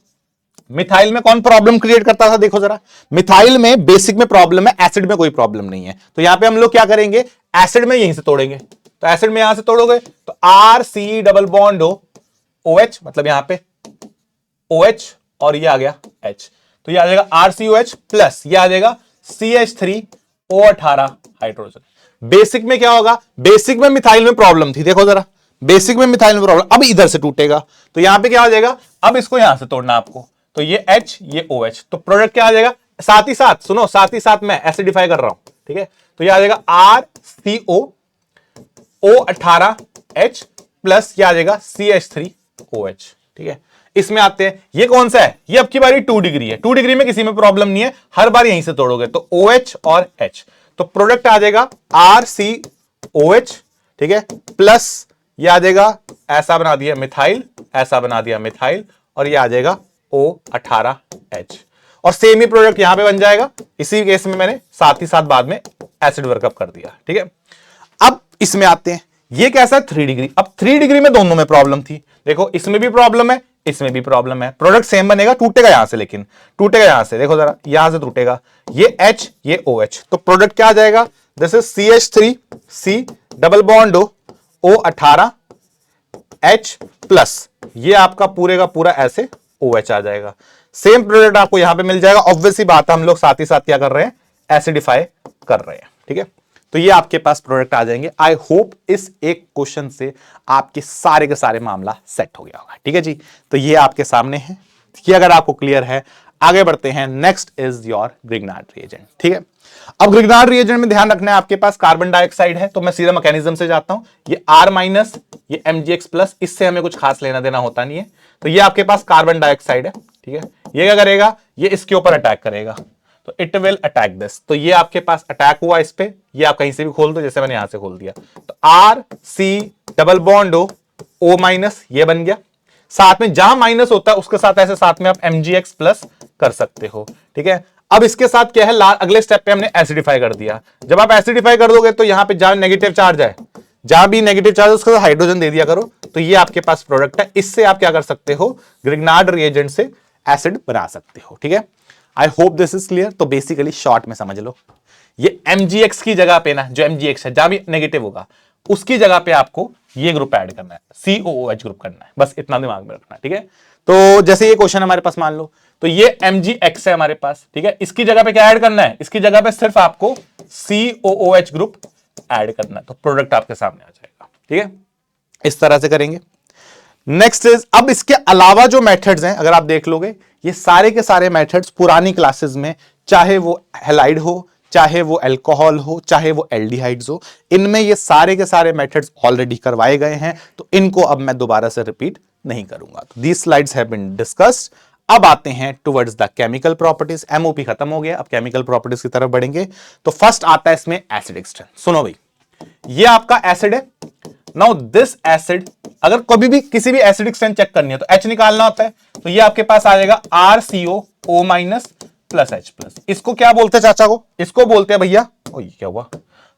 मिथाइल में कौन प्रॉब्लम क्रिएट करता था, देखो जरा, मिथाइल में बेसिक में प्रॉब्लम है, एसिड में कोई प्रॉब्लम नहीं है। तो यहां पे हम लोग क्या करेंगे, एसिड में यहीं से तोड़ेंगे। तो एसिड में यहां से तोड़ोगे तो R C double bond O H, मतलब यहां पे ओ एच और ये आ गया एच, तो ये आ जाएगा RCOH प्लस ये आ जाएगा CH3O18 हाइड्रोजन। बेसिक में क्या होगा, बेसिक में मिथाइल में प्रॉब्लम थी, देखो जरा, बेसिक में मिथाइल में प्रॉब्लम, अब इधर से टूटेगा तो यहां पे क्या हो जाएगा, अब इसको यहां से तोड़ना आपको, तो ये H ये OH, तो प्रोडक्ट क्या आ जाएगा, साथ ही साथ सुनो, साथ ही साथ मैं एसिडिफाई कर रहा हूं, ठीक है, तो ये आ जाएगा RCOO18H प्लस ये आ जाएगा CH3OH, ठीक है। इसमें आते हैं, ये कौन सा है, ये अब की बारी 2 डिग्री है, 2 डिग्री में किसी में प्रॉब्लम नहीं है, हर बार यहीं से तोड़ोगे तो OH और H, तो प्रोडक्ट आ जाएगा RCOH, ठीक है, प्लस ये आ जाएगा, ऐसा बना दिया मिथाइल, ऐसा बना दिया मिथाइल, और ये आ जाएगा O18H, और सेम ही प्रोडक्ट यहां पे बन जाएगा। इसी केस में मैंने साथ ही साथ बाद में एसिड वर्कअप कर दिया, ठीक है। अब इसमें आते हैं, ये कैसा है 3 डिग्री, अब 3 डिग्री में दोनों में प्रॉब्लम थी, देखो इसमें भी प्रॉब्लम है, इसमें भी प्रॉब्लम है, प्रोडक्ट सेम बनेगा, टूटेगा यहां से, लेकिन टूटेगा यहां से, देखो जरा यहां से टूटेगा, ये H ये OH, तो प्रोडक्ट क्या आ जाएगा, this is CH3C double bond O18H plus ये आपका पूरे का पूरा ऐसे OH आ जाएगा। सेम प्रोडक्ट आपको यहां पे मिल जाएगा, ऑब्वियसली बात है, हम लोग साथ ही साथ क्या कर रहे हैं, एसिडिफाई कर रहे हैं, ठीक है। तो ये आपके पास प्रोडक्ट आ जाएंगे। आई होप इस एक क्वेश्चन से आपके सारे के सारे मामला सेट हो गया होगा, ठीक है जी। तो ये आपके सामने है, ये अगर आपको क्लियर है, आगे बढ़ते हैं। Next is your Grignard reagent, ठीक है। अब ग्रिग्नार्ड रिएजेंट में ध्यान रखना है, आपके पास कार्बन डाइऑक्साइड है, तो मैं सीधा मैकेनिज्म से जाता हूं, ये R माइनस ये MgX प्लस, इससे हमें कुछ खास लेना देना होता नहीं है। तो ये आपके पास कार्बन डाइऑक्साइड है, ठीक है, ये क्या करेगा, ये इसके ऊपर अटैक करेगा, तो इट विल अटैक दिस, तो ये आपके पास अटैक हुआ इस पे, ये आप कहीं से भी खोल दो, जैसे मैंने यहां से खोल दिया, तो RC double bond O minus ये बन गया, साथ में जहां माइनस होता है उसके साथ ऐसे साथ में आप MgX प्लस कर सकते हो, ठीक है। अब इसके साथ क्या है, अगले स्टेप पे हमने एसिडिफाई कर दिया। जब आप एसिडिफाई कर दोगे तो यहां पे जहां नेगेटिव चार्ज है, जहां भी नेगेटिव चार्ज उसके साथ हाइड्रोजन दे दिया करो, तो ये आपके पास प्रोडक्ट है। इससे आप क्या कर सकते हो, ग्रिग्नार्ड रिएजेंट से एसिड बना सकते हो, ठीक है। आई होप दिस इज क्लियर। तो बेसिकली शॉर्ट में समझ लो, ये MgX की जगह पे ना, जो MgX है जहां भी नेगेटिव होगा उसकी जगह पे आपको ये ग्रुप ऐड करना है, COOH ग्रुप करना है, बस इतना दिमाग में रखना है, ठीक है। तो जैसे ये क्वेश्चन हमारे पास मान लो, तो ये MgX है हमारे पास, ठीक है, इसकी जगह पे क्या ऐड करना है, इसकी जगह पे सिर्फ आपको COOH ग्रुप ऐड करना है, तो प्रोडक्ट आपके सामने आ जाएगा, ठीक है। इस तरह से करेंगे। नेक्स्ट इज, अब इसके अलावा जो मेथड्स हैं अगर आप देख लोगे, ये सारे के सारे मेथड्स पुरानी क्लासेस में, चाहे वो हैलाइड हो, चाहे वो अल्कोहल हो, चाहे वो एल्डिहाइड्स हो, इनमें ये सारे के सारे मेथड्स ऑलरेडी करवाए गए हैं, तो इनको अब मैं दोबारा से रिपीट नहीं करूंगा। तो these slides have been discussed. अब आते हैं towards the chemical properties. MOP खत्म हो गया, अब केमिकल प्रॉपर्टीज की तरफ बढ़ेंगे। तो फर्स्ट आता है इसमें एसिडिक स्ट्रेंथ। सुनो भाई, ये आपका एसिड है। नाउ दिस एसिड, अगर कभी भी किसी भी एसिडिक स्ट्रेंथ चेक करनी है तो H निकालना होता है, तो ये आपके पास आ जाएगा RCOO minus plus H plus. इसको क्या बोलते हैं चाचा को, इसको बोलते हैं भैया, क्या हुआ,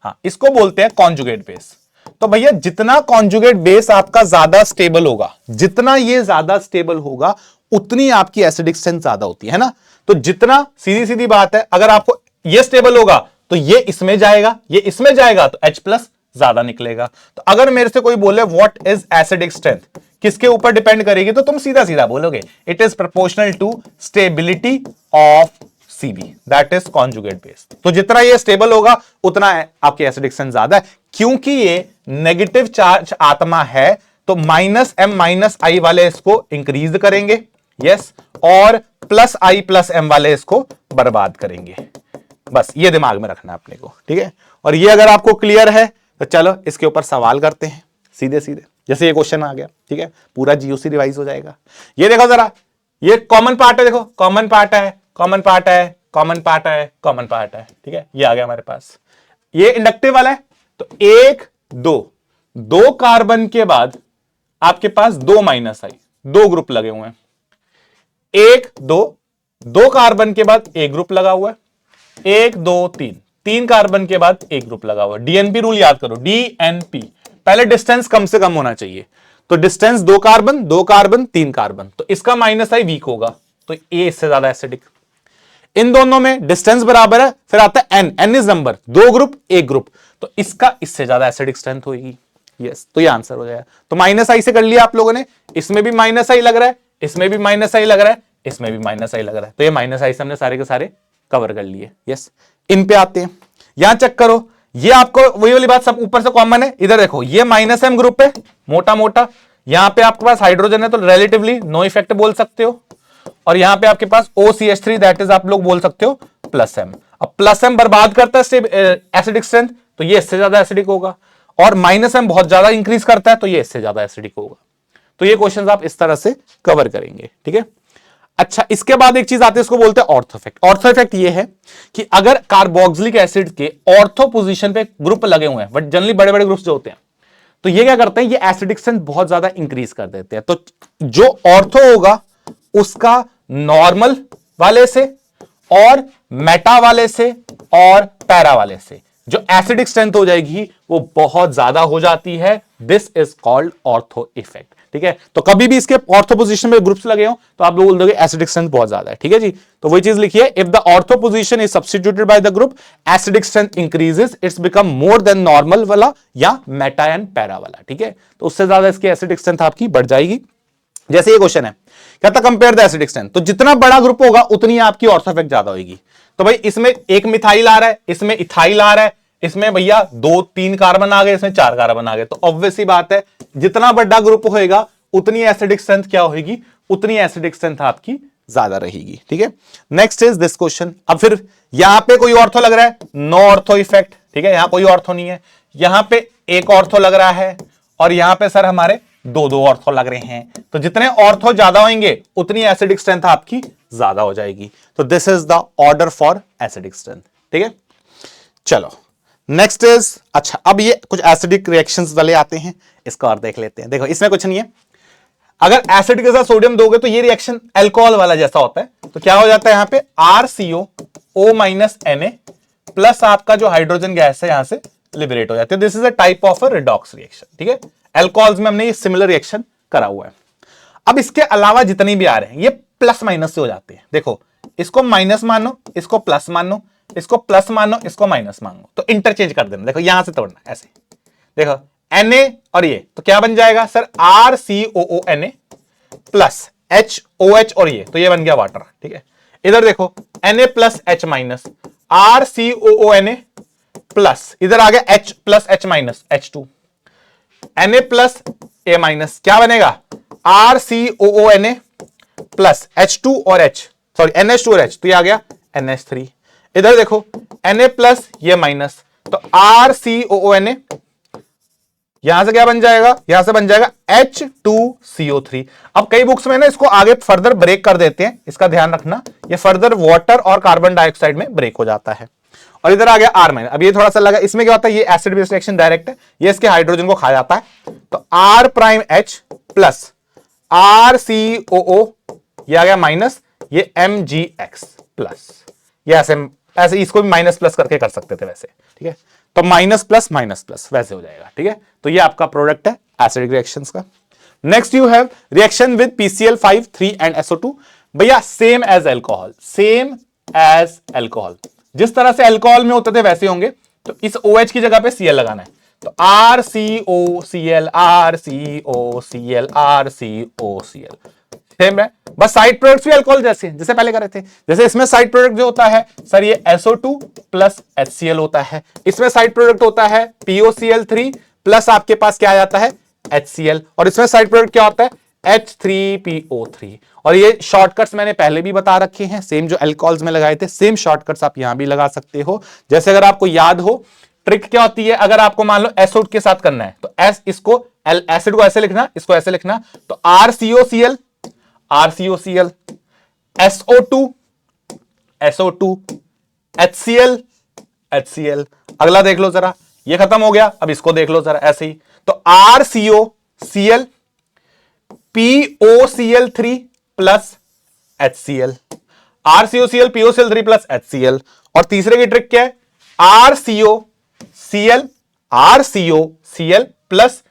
हाँ, इसको बोलते हैं कॉन्जुगेट बेस। तो भैया जितना कॉन्जुगेट बेस आपका ज्यादा स्टेबल होगा, जितना ये ज्यादा स्टेबल होगा, उतनी आपकी एसिडिक स्ट्रेंथ ज्यादा होती है ना। तो जितना, सीधी सीधी बात है, अगर आपको ये स्टेबल होगा तो ये इसमें जाएगा, ये इसमें जाएगा तो H प्लस ज्यादा निकलेगा। तो अगर मेरे से कोई बोले व्हाट इज एसिडिक स्ट्रेंथ, किसके ऊपर डिपेंड करेगी, तो तुम सीधा सीधा बोलोगे it is proportional to stability of CB, that is conjugate base. तो जितना ये स्टेबल होगा उतना आपकी एसिडिक स्ट्रेंथ ज्यादा है, क्योंकि ये नेगेटिव चार्ज आत्मा है, तो -M-I वाले इसको इंक्रीज करेंगे, यस, और +I+M वाले इसको बर्बाद करेंगे। बस ये दिमाग में रखना है अपने को, ठीक है। और ये अगर आपको क्लियर है तो चलो इसके ऊपर सवाल करते हैं सीधे सीधे, जैसे ये क्वेश्चन आ गया, ठीक है, पूरा GOC रिवाइज हो जाएगा। ये देखो जरा, ये कॉमन पार्ट है, देखो कॉमन पार्ट है, कॉमन पार्ट है, कॉमन पार्ट है, कॉमन पार्ट है, ठीक है, ये आ गया हमारे पास। ये इंडक्टिव वाला है, तो 1 2 कार्बन के बाद आपके पास 2 माइनस आई, 2 ग्रुप लगे हुए हैं। 1 2 कार्बन के बाद एक ग्रुप लगा हुआ है, 1 2 3 कार्बन के बाद एक ग्रुप लगा हुआ है। DNP रूल याद करो, DNP, पहले डिस्टेंस कम से कम होना चाहिए, तो डिस्टेंस 2 कार्बन 3 कार्बन, तो इसका माइनस आई वीक होगा, तो ए इससे ज्यादा एसिडिक। इन दोनों में डिस्टेंस बराबर है, फिर आता है एन, एन इज नंबर, दो ग्रुप एक ग्रुप, तो इसका इससे ज्यादा एसिडिक स्ट्रेंथ होगी। यस, तो ये आंसर हो जाएगा। तो माइनस आई से कर लिया आप लोगों ने, इसमें भी माइनस आई लग रहा है, इसमें भी माइनस आई लग रहा है, इसमें भी माइनस आई लग रहा है, तो ये माइनस आई से हमने सारे के सारे कवर कर लिए। यस, इन पे आते हैं, यहां चेक करो, ये आपको वही वाली बात सब ऊपर से कॉमन है। इधर देखो, ये माइनस एम ग्रुप है मोटा मोटा, यहां पे आपके पास हाइड्रोजन है तो रिलेटिवली नो इफेक्ट बोल सकते हो, और यहां पे आपके पास OCH3 दैट इज आप लोग बोल सकते हो प्लस एम। अब प्लस एम बर्बाद करता है एसिडिक स्ट्रेंथ, तो ये इससे ज्यादा एसिडिक होगा, और माइनस एम बहुत ज्यादा इंक्रीज करता है तो ये इससे ज्यादा एसिडिक होगा। तो ये क्वेश्चंस आप इस तरह से कवर करेंगे, ठीक है। अच्छा, इसके बाद एक चीज आती है, इसको बोलते हैं ऑर्थो इफेक्ट। ऑर्थो इफेक्ट ये है कि अगर कार्बोक्सिलिक एसिड के ऑर्थो पोजीशन पे ग्रुप लगे हुए हैं, बट जनरली बड़े बड़े ग्रुप्स जो होते हैं, तो ये क्या करते हैं, ये एसिडिक स्ट्रेंथ बहुत ज्यादा इंक्रीज कर देते हैं। तो जो ऑर्थो होगा उसका नॉर्मल वाले से और मेटा वाले से और पैरा वाले से जो एसिडिक स्ट्रेंथ हो जाएगी वो बहुत ज्यादा हो जाती है। This is called ortho effect, ठीक है। तो कभी भी इसके ऑर्थो पोजीशन में ग्रुप्स लगे हो तो आप लोग बोल दोगे एसिडिक स्ट्रेंथ बहुत ज्यादा है, ठीक है जी। तो वही चीज लिखिए, if the ortho position is substituted by the group, acidic strength increases, it's become more than normal वाला या मेटा एंड पैरा वाला, ठीक है। तो उससे ज्यादा इसकी एसिडिक स्ट्रेंथ आपकी बढ़ जाएगी। जैसे ये क्वेश्चन है, कहता कंपेयर द एसिडिक स्ट्रेंथ, तो जितना बड़ा ग्रुप होगा उतनी आपकी ऑर्थो इफेक्ट ज्यादा होगी। तो भाई इसमें एक मिथाइल आ रहा है, इसमें इथाइल आ रहा है, इसमें भैया 2-3 कार्बन आ गए, इसमें 4 कार्बन आ गए, तो ऑब्वियस सी बात है जितना बड़ा ग्रुप होएगा उतनी एसिडिक स्ट्रेंथ क्या होगी, उतनी एसिडिक स्ट्रेंथ आपकी ज्यादा रहेगी, ठीक है। Next is this question. अब फिर यहां पे कोई ऑर्थो लग रहा है, नो ऑर्थो इफेक्ट, ठीक है, यहां कोई ऑर्थो नहीं है, यहां पे एक ऑर्थो लग रहा है, और यहां पे सर हमारे दो ऑर्थो लग रहे हैं। तो जितने ऑर्थो ज्यादा होंगे उतनी एसिडिक स्ट्रेंथ आपकी ज्यादा हो जाएगी। तो this is the order for acidic strength, ठीक है। चलो नेक्स्ट इज, अच्छा अब ये कुछ एसिडिक रिएक्शंस वाले आते हैं, इसका और देख लेते हैं। देखो इसमें कुछ नहीं है, अगर एसिड के साथ सोडियम दोगे तो ये रिएक्शन अल्कोहल वाला जैसा होता है, तो क्या हो जाता है यहां पे RCO O- Na प्लस आपका जो हाइड्रोजन गैस है यहां से लिबरेट हो जाती है। This is a type of a redox reaction, ठीक है। अल्कोहल्स में हमने ये सिमिलर रिएक्शन करा हुआ है। अब इसके अलावा जितनी भी आ रहे हैं ये प्लस माइनस से हो जाते हैं। देखो इसको माइनस मानो, इसको प्लस मानो, इसको प्लस मानो, इसको माइनस मानो, तो इंटरचेंज कर देना। देखो यहां से तोड़ना ऐसे, देखो Na और ये, तो क्या बन जाएगा सर RCOONA प्लस HOH और ये, तो ये बन गया वाटर, ठीक है। इधर देखो Na plus H minus RCOONA plus, इधर आ गया H plus H minus H2, Na plus A minus, क्या बनेगा RCOONA प्लस H2 और H, सॉरी NH2 और H, तो ये आ गया NH3। इधर देखो Na प्लस ये माइनस, तो RCOONA, यहां से क्या बन जाएगा, यहां से बन जाएगा H2CO3। अब कई बुक्स में ना इसको आगे फर्दर ब्रेक कर देते हैं, इसका ध्यान रखना, ये फर्दर वाटर और कार्बन डाइऑक्साइड में ब्रेक हो जाता है। और इधर आ गया R माइनस, अब ये थोड़ा सा लगा, इसमें क्या होता है, ये एसिड बेस रिएक्शन डायरेक्ट है, ये इसके हाइड्रोजन को खा जाता है, तो R prime H plus RCOO, ये आ गया माइनस, ये MgX प्लस, ये ऐसे इसको भी माइनस प्लस करके कर सकते थे वैसे, ठीक है। तो माइनस प्लस वैसे हो जाएगा, ठीक है। तो ये आपका प्रोडक्ट है एसिडिक रिएक्शंस का। Next you have reaction with PCl5 3 and SO2। भैया same as alcohol, same as alcohol, जिस तरह से अल्कोहल में होते थे वैसे होंगे। तो इस OH की जगह पे Cl लगाना है, तो RCOCl RCOCl RCOCl, सेम है, बस साइड प्रोडक्ट्स भी अल्कोहल जैसे पहले कर रहे थे। जैसे इसमें साइड प्रोडक्ट जो होता है सर ये SO2 प्लस HCl होता है, इसमें साइड प्रोडक्ट होता है POCl3 प्लस आपके पास क्या आ जाता है HCl, और इसमें साइड प्रोडक्ट क्या होता है H3PO3। और ये शॉर्टकट्स मैंने पहले भी बता रखे हैं, सेम जो अल्कोहल्स में लगाए थे सेम शॉर्टकट्स आप यहां भी लगा सकते हो। जैसे अगर आपको याद हो ट्रिक क्या होती है, अगर आपको मान लो एसिड के साथ करना है तो इसको एसिड को ऐसे लिखना, इसको ऐसे लिखना, तो RCOCl RCOCl SO2 SO2 HCl अगला देख लो जरा, ये खत्म हो गया, अब इसको देख लो जरा ऐसे ही, तो RCOCl POCl3 plus HCl, RCOCl POCl3 plus HCl। और तीसरे की ट्रिक क्या है RCOCl प्लस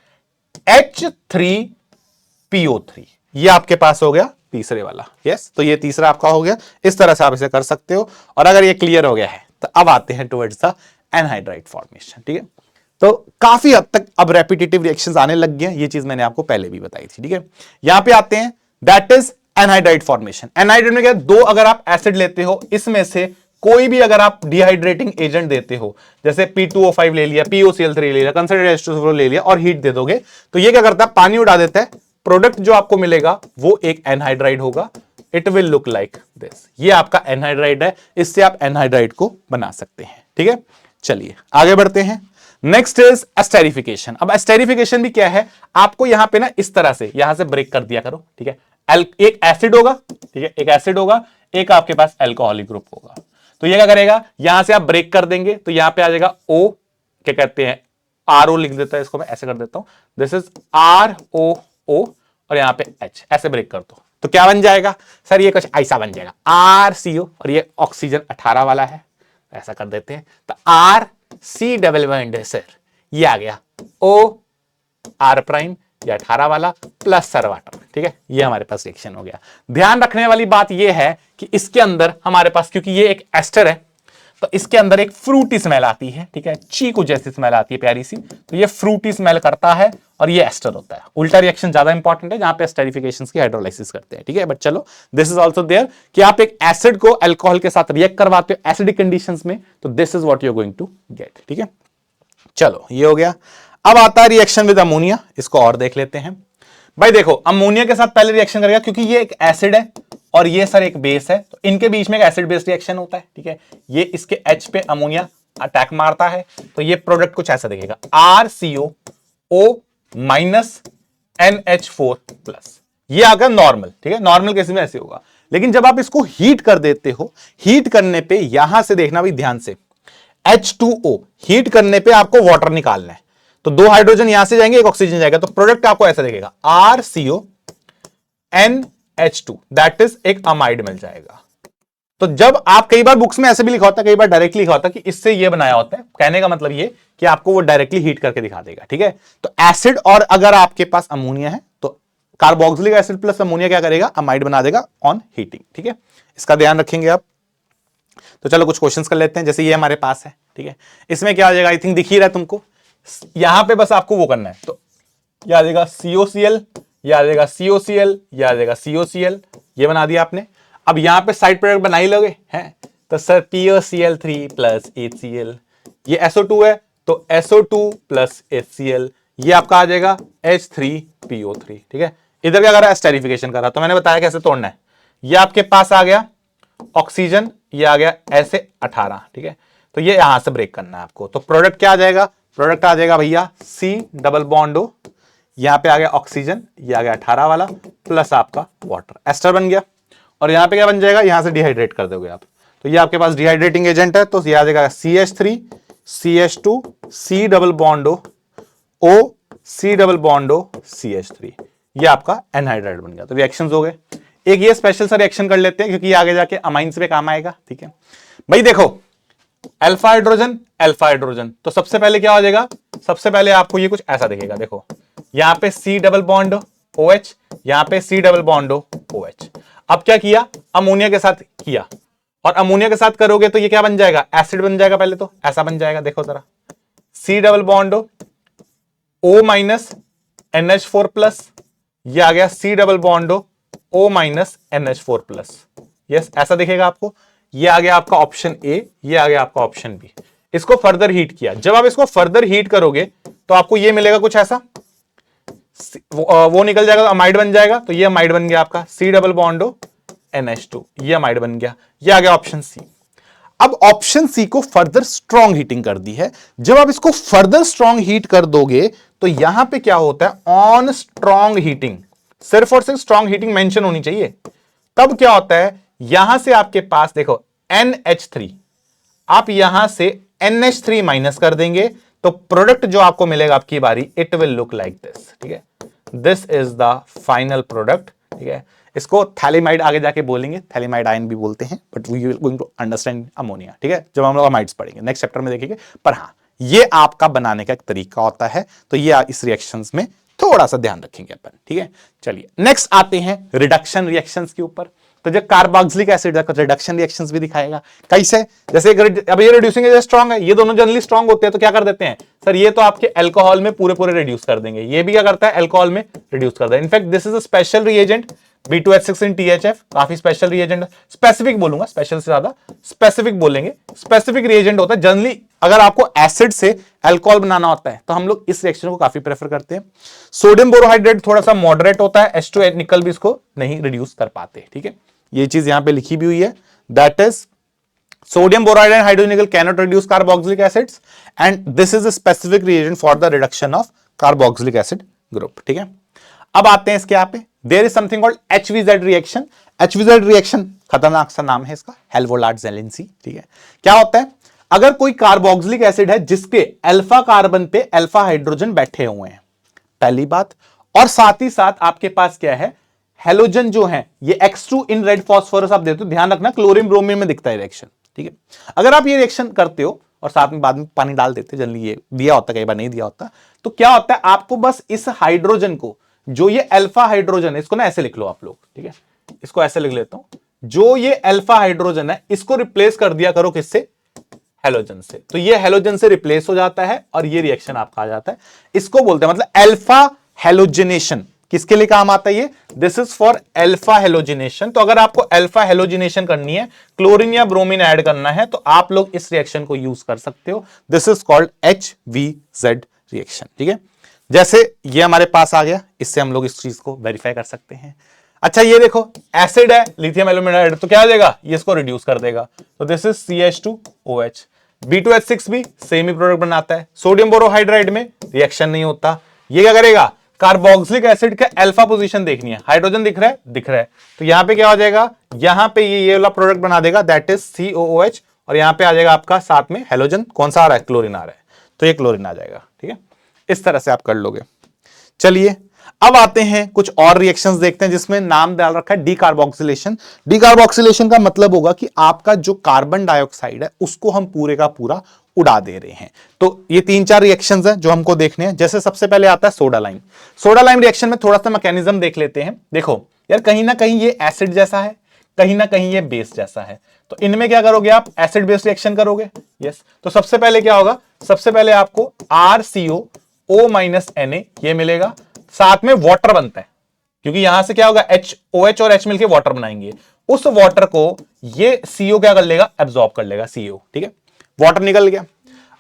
H3PO3, ये आपके पास हो गया तीसरे वाला। यस, तो ये तीसरा आपका हो गया। इस तरह से आप इसे कर सकते हो। और अगर ये क्लियर हो गया है तो अब आते हैं टुवर्ड्स द एनहाइड्राइड फॉर्मेशन। ठीक है, तो काफी हद तक अब रेपिटेटिव रिएक्शंस आने लग गए हैं, ये चीज मैंने आपको पहले भी बताई थी। ठीक है, यहां पे आते हैं, that is anhydride formation. Anhydride में क्या, दो अगर आप एसिड लेते हो, इसमें से कोई भी अगर आप डिहाइड्रेटिंग एजेंट देते हो, जैसे P2O5 ले लिया, POCl3 ले लिया, कंसंट्रेटेड H2SO ले लिया और हीट दे दोगे, तो ये क्या करता है, पानी उड़ा देता है। प्रोडक्ट जो आपको मिलेगा वो एक एनहाइड्राइड होगा। It will look like this. ये आपका एनहाइड्राइड है, इससे आप एनहाइड्राइड को बना सकते हैं। ठीक है, चलिए आगे बढ़ते हैं। Next is esterification. अब एस्टेरिफिकेशन भी क्या है, आपको यहां पे ना इस तरह से यहां से ब्रेक कर दिया करो। ठीक है, एक एसिड होगा, ठीक है, एक एसिड होगा, एक आपके पास अल्कोहलिक ग्रुप होगा। तो ये क्या करेगा, यहां से आप ब्रेक कर देंगे तो यहां पे आ जाएगा ओ, क्या कहते हैं, RO लिख देता है, इसको मैं ऐसे कर देता हूं, दिस इज ROO और यहां पे H, ऐसे ब्रेक कर दो तो क्या बन जाएगा सर, ये कुछ ऐसा बन जाएगा RCO, और ये ऑक्सीजन 18 वाला है, ऐसा कर देते हैं तो RC डबल बॉन्ड है सर, ये आ गया OR प्राइम, ये 18 वाला प्लस सर वाटर। ठीक है, ये हमारे पास रिएक्शन हो गया। ध्यान रखने वाली बात ये है कि इसके अंदर हमारे पास, क्योंकि ये एक एस्टर है, तो इसके अंदर एक फ्रूटी स्मेल आती है। ठीक है, चीकू जैसी स्मेल आती है प्यारी सी, तो ये फ्रूटी स्मेल करता है और ये एस्टर होता है। उल्टा रिएक्शन ज्यादा इंपॉर्टेंट है, जहां पे एस्टेरिफिकेशंस की हाइड्रोलाइसिस करते हैं। ठीक है, बट चलो, दिस इज आल्सो देयर कि आप एक एसिड को अल्कोहल के साथ रिएक्ट करवाते हो एसिडिक कंडीशंस में, तो this is what you are going to get. ठीक है, चलो ये हो गया। अब आता है रिएक्शन विद अमोनिया, इसको और देख लेते हैं। भाई देखो, अमोनिया के साथ पहले रिएक्शन करेगा, क्योंकि ये एक एसिड है और ये सर एक बेस है, तो इनके बीच में एक एसिड बेस रिएक्शन होता है। ठीक है, ये इसके H पे अमोनिया अटैक मारता है, तो ये प्रोडक्ट कुछ ऐसा दिखेगा, RCOO माइनस NH4 प्लस। ये आगे नॉर्मल। ठीक है, नॉर्मल केस में ऐसे होगा, लेकिन जब आप इसको हीट कर देते हो, हीट करने पे यहां से देखना भी ध्यान से, H2O हीट करने पे आपको वाटर निकालना है, तो दो हाइड्रोजन यहां से जाएंगे, एक ऑक्सीजन जाएगा, तो प्रोडक्ट आपको ऐसा दिखेगा RCO NH2, दैट इज एक अमाइड मिल जाएगा। तो जब आप, कई बार बुक्स में ऐसे भी लिखा होता है, कई बार डायरेक्टली लिखा होता है कि इससे ये बनाया होता है, कहने का मतलब ये कि आपको वो डायरेक्टली हीट करके दिखा देगा। ठीक है, तो एसिड और अगर आपके पास अमोनिया है तो कार्बोक्सिलिक एसिड प्लस अमोनिया क्या करेगा, अमाइड बना देगा ऑन हीटिंग। ठीक है, इसका ध्यान रखेंगे आप। तो चलो कुछ क्वेश्चंस कर लेते हैं, जैसे ये हमारे पास है। ठीक है, इसमें क्या आ जाएगा, आई थिंक दिख ही रहा है तुमको, यहां पे बस आपको वो करना है, तो क्या आ जाएगा COCl, ये आ जाएगा COCl, ये आ जाएगा COCl, ये बना दिया आपने। अब यहां पे साइड प्रोडक्ट बना ही लोगे हैं, तो सर POCl3 प्लस HCl, ये SO2 है तो SO2 प्लस HCl, ये आपका आ जाएगा H3PO3। ठीक है, इधर क्या कर रहा है, एस्टेरिफिकेशन कर रहा है, तो मैंने बताया कैसे तोड़ना है। ये आपके पास आ गया ऑक्सीजन, ये आ गया ऐसे 18। ठीक है, तो ये यहां से ब्रेक करना है आपको, तो प्रोडक्ट क्या आ जाएगा, प्रोडक्ट आ जाएगा भैया C डबल बॉन्ड O, यहां पे आ गया ऑक्सीजन, ये आ गया 18 वाला प्लस आपका वाटर, एस्टर बन गया। और यहां पे क्या बन जाएगा, यहां से डिहाइड्रेट कर दोगे आप, तो ये आपके पास डिहाइड्रेटिंग एजेंट है, तो ये आ जाएगा CH3 CH2 C double bond O C double bond O CH3, ये आपका एनहाइड्राइड बन गया। तो रिएक्शंस हो गए। एक ये स्पेशल सा रिएक्शन कर लेते हैं, क्योंकि आगे जाके अमाइंस पे काम आएगा। ठीक है भाई, देखो अल्फा हाइड्रोजन, तो सबसे पहले क्या हो जाएगा, सबसे पहले आपको ये कुछ ऐसा दिखेगा, देखो यहां पे C डबल बॉन्ड OH, यहां पे C डबल बॉन्ड OH। अब क्या किया, अमोनिया के साथ किया, और अमोनिया के साथ करोगे तो ये क्या बन जाएगा, एसिड बन जाएगा। पहले तो ऐसा बन जाएगा, देखो जरा, C double bond O minus NH4 plus, ये आ गया C double bond O minus NH4 plus. Yes, ऐसा दिखेगा आपको। ये आ गया आपका ऑप्शन ए, ये आ गया आपका ऑप्शन बी। इसको फर्दर हीट किया, जब आप इसको फर्दर हीट करोगे तो आपको ये मिलेगा कुछ ऐसा, वो निकल जाएगा तो अमाइड बन जाएगा, तो ये अमाइड बन गया आपका C डबल बॉन्ड NH2, ये अमाइड बन गया, ये आ गया ऑप्शन सी। अब ऑप्शन सी को फर्दर स्ट्रॉन्ग हीटिंग कर दी है। जब आप इसको फर्दर स्ट्रॉन्ग हीट कर दोगे तो यहां पे क्या होता है, ऑन स्ट्रॉन्ग हीटिंग, सिर्फ और सिर्फ स्ट्रॉन्ग हीटिंग मेंशन होनी चाहिए। तब क्या होता है, यहां से आपके पास देखो NH3, आप यहां से NH3 माइनस कर देंगे, तो प्रोडक्ट जो आपको मिलेगा आपकी बारी, it will look like this. ठीक है, this is the final product. ठीक है, इसको थैलीमाइड आगे जाके बोलेंगे, थैलीमाइड आयन भी बोलते हैं, but we will going to understand ammonia. ठीक है, जब हम लोग अमाइड्स पढ़ेंगे नेक्स्ट चैप्टर में देखेंगे, पर हाँ ये आपका बनाने का एक तरीका होता है, तो ये इस रिएक्शंस में थोड़ा सा ध्यान रखेंगे अपन, ठीक है। चलिए नेक्स्ट आते हैं रिडक्शन रिएक्शंस के ऊपर। तो जो कार्बोक्सिलिक एसिड का रिडक्शन रिएक्शंस भी दिखाएगा कैसे। जैसे अब ये रिड्यूसिंग एजेंट स्ट्रांग है, ये दोनों जनरली स्ट्रांग होते हैं, तो क्या कर देते हैं सर, ये तो आपके अल्कोहल में पूरे पूरे रिड्यूस कर देंगे, ये भी क्या करता है अल्कोहल में रिड्यूस करता है। In fact this is a special reagent B2H6 in THF, काफी स्पेशल रिएजेंट, स्पेसिफिक बोलूंगा, स्पेशल से ज्यादा स्पेसिफिक बोलेंगे। स्पेसिफिक रिएजेंट होता है जनरली, अगर आपको एसिड से अल्कोहल बनाना होता है तो हम लोग इस रिएक्शन को काफी प्रेफर करते हैं। सोडियम बोरोहाइड्रेट थोड़ा सा मॉडरेट होता है, H2 निकल भी इसको नहीं रिड्यूस कर पाते, ठीक है। ये चीज यहां पे लिखी भी हुई है, that is sodium boride and hydrogen nickel cannot reduce carboxylic acids and this is a specific reagent for the reduction of carboxylic acid group, ठीक है। अब आते हैं इसके यहाँ पे, there is something called HVZ reaction। HVZ reaction खतरनाक सा नाम है इसका, हेल्वोलार्ड जेलेंसी, ठीक है। क्या होता है, अगर कोई कार्बोक्सिलिक एसिड है जिसके अल्फा कार्बन पे अल्फा हाइड्रोजन बैठे हुए हैं, पहली बात, और साथ ही साथ आपके पास क्या है, हेलोजन जो है ये X2 इन रेड फॉस्फोरस आप देते हो, ध्यान रखना क्लोरीन ब्रोमीन में दिखता है रिएक्शन, ठीक है। अगर आप ये रिएक्शन करते हो और साथ में बाद में पानी डाल देते, जनरली ये दिया होता, कई बार नहीं दिया होता, तो क्या होता है, आपको बस इस हाइड्रोजन को, जो ये अल्फा हाइड्रोजन है, इसको ना ऐसे लिख लो आप लोग, ठीक है, इसको ऐसे लिख लेता हूं, जो ये अल्फा हाइड्रोजन है इसको रिप्लेस कर दिया करो किससे, हेलोजन से। तो ये हेलोजन से रिप्लेस हो जाता है और ये रिएक्शन आपका आ जाता है, इसको बोलते हैं मतलब अल्फा हेलोजिनेशन। किसके लिए काम आता है ये, this is for alpha halogenation. तो अगर आपको अल्फा हेलोजिनेशन करनी है, क्लोरीन या ब्रोमीन ऐड करना है, तो आप लोग इस रिएक्शन को यूज कर सकते हो, this is called HVZ reaction, ठीक है। जैसे ये हमारे पास आ गया, इससे हम लोग इस चीज को वेरीफाई कर सकते हैं। अच्छा ये देखो, एसिड है लिथियम एल्यूमिनाइड, तो क्या आ जाएगा, ये इसको रिड्यूस कर देगा, तो दिस इज CH2OH। B2H6 भी सेम ही प्रोडक्ट बनाता है, सोडियम बोरोहाइड्राइड में रिएक्शन नहीं होता। ये क्या करेगा, कार्बोक्सिलिक एसिड का अल्फा पोजीशन देखनी है, हाइड्रोजन दिख रहा है, दिख रहा है, तो यहां पे क्या हो जाएगा, यहां पे ये वाला प्रोडक्ट बना देगा, दैट इज COOH, और यहां पे आ जाएगा आपका साथ में हेलोजन, कौन सा आ रहा है, क्लोरीन आ रहा है, तो ये क्लोरीन आ जाएगा, ठीक है। इस तरह से आप कर लोगे। चलिए अब आते हैं कुछ और रिएक्शंस देखते हैं जिसमें नाम डाल रखा है डीकार्बोक्सिलेशन। डीकार्बोक्सिलेशन का मतलब होगा कि आपका जो कार्बन डाइऑक्साइड है उसको हम पूरे का पूरा उड़ा दे रहे हैं। तो ये 3-4 रिएक्शंस हैं जो हमको देखने हैं। जैसे सबसे पहले आता है soda lime. Soda lime reaction में थोड़ा सा मैकेनिज्म देख लेते हैं। देखो यार, कहीं ना कहीं ये एसिड जैसा है, कहीं ना कहीं ये बेस जैसा है, तो इनमें क्या करोगे आप, एसिड बेस रिएक्शन करोगे, यस। तो सबसे पहले क्या होगा, सबसे पहले आपको RCOO-Na ये मिलेगा, साथ में वाटर बनता है, क्योंकि यहां से क्या होगा, OH और H मिलके वाटर बनाएंगे, उस वाटर को ये CO क्या कर लेगा, एब्जॉर्ब कर लेगा, CO, ठीक है, वाटर निकल गया।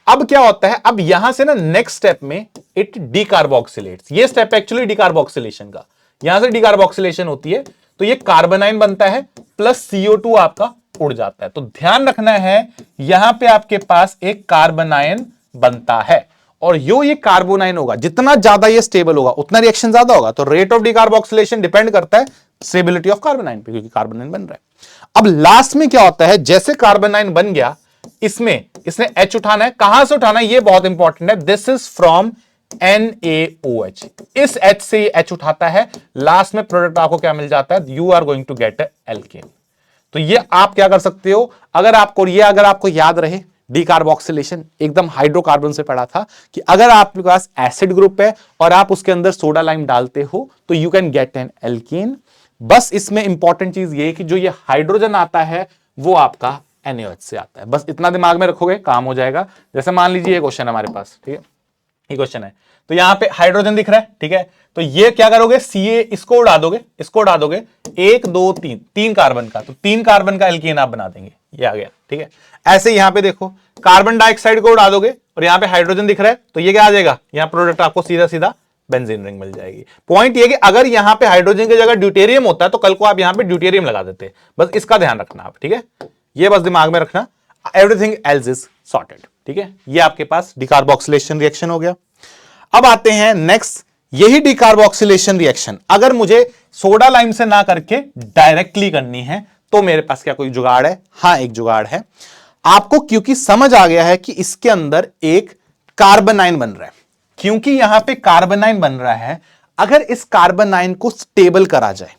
अब क्या होता है, अब यहां से ना नेक्स्ट स्टेप में इट डीकार्बोक्सिलेट्स, ये स्टेप एक्चुअली डीकार्बोक्सिलेशन का, यहां से डीकार्बोक्सिलेशन होती है, तो ये कार्बोनाइन बनता है प्लस CO2 आपका उड़ जाता है। तो ध्यान रखना है, यहां पे आपके पास एक कार्बोनाइन बनता है, और ये कार्बोनाइन होगा, जितना ज्यादा ये स्टेबल होगा उतना रिएक्शन ज्यादा होगा। तो रेट ऑफ डीकार्बोक्सिलेशन डिपेंड करता है स्टेबिलिटी ऑफ कार्बोनाइन पे, क्योंकि कार्बोनाइन बन रहा है। अब लास्ट में क्या होता है, जैसे कार्बोनाइन बन गया, इसमें इसने H उठाना है, कहां से उठाना है ये बहुत इंपॉर्टेंट है, दिस इज फ्रॉम NaOH, इस H से H उठाता है, लास्ट में प्रोडक्ट आपको क्या मिल जाता है, you are going to get alkane. तो ये आप क्या कर सकते हो, अगर आपको याद रहे, डीकार्बोक्सिलेशन एकदम हाइड्रोकार्बन से पढ़ा था कि अगर आपके पास एसिड ग्रुप है और आप उसके अंदर सोडा लाइम डालते हो तो you can get an alkane. बस इसमें इंपॉर्टेंट चीज ये है कि जो ये हाइड्रोजन आता है वो आपका NaOH से आता है, बस इतना दिमाग में रखोगे काम हो जाएगा। जैसे मान लीजिए ये क्वेश्चन है हमारे पास, ठीक है, ये क्वेश्चन है, तो यहां पे हाइड्रोजन दिख रहा है, ठीक है, तो ये क्या करोगे, Ca इसको उड़ा दोगे, 1 2 3 कार्बन का, तो 3 कार्बन का एल्केन आप बना देंगे, ये आ गया, ठीक है। ऐसे यहां पे देखो, कार्बन डाइऑक्साइड को उड़ा दोगे और यहां पे हाइड्रोजन दिख रहा है, तो ये क्या आ जाएगा, यहां प्रोडक्ट आपको सीधा सीधा बेंजीन रिंग मिल जाएगी। पॉइंट ये कि अगर यहां पे हाइड्रोजन की जगह ड्यूटेरियम होता है तो कल को आप यहां पे ड्यूटेरियम लगा देते, बस इसका ध्यान रखना आप, ठीक है, ये बस दिमाग में रखना, एवरीथिंग एल्स इज सॉर्टेड, ठीक है। ये आपके पास डीकार्बोक्सिलेशन रिएक्शन हो गया। अब आते हैं नेक्स्ट, यही डीकार्बोक्सिलेशन रिएक्शन अगर मुझे सोडा लाइम से ना करके डायरेक्टली करनी है तो मेरे पास क्या कोई जुगाड़ है, हाँ एक जुगाड़ है। आपको क्योंकि समझ आ गया है कि इसके अंदर एक कार्बोनाइन बन रहा है, क्योंकि यहां पे कार्बोनाइन बन रहा है, अगर इस कार्बोनाइन को स्टेबल करा जाए,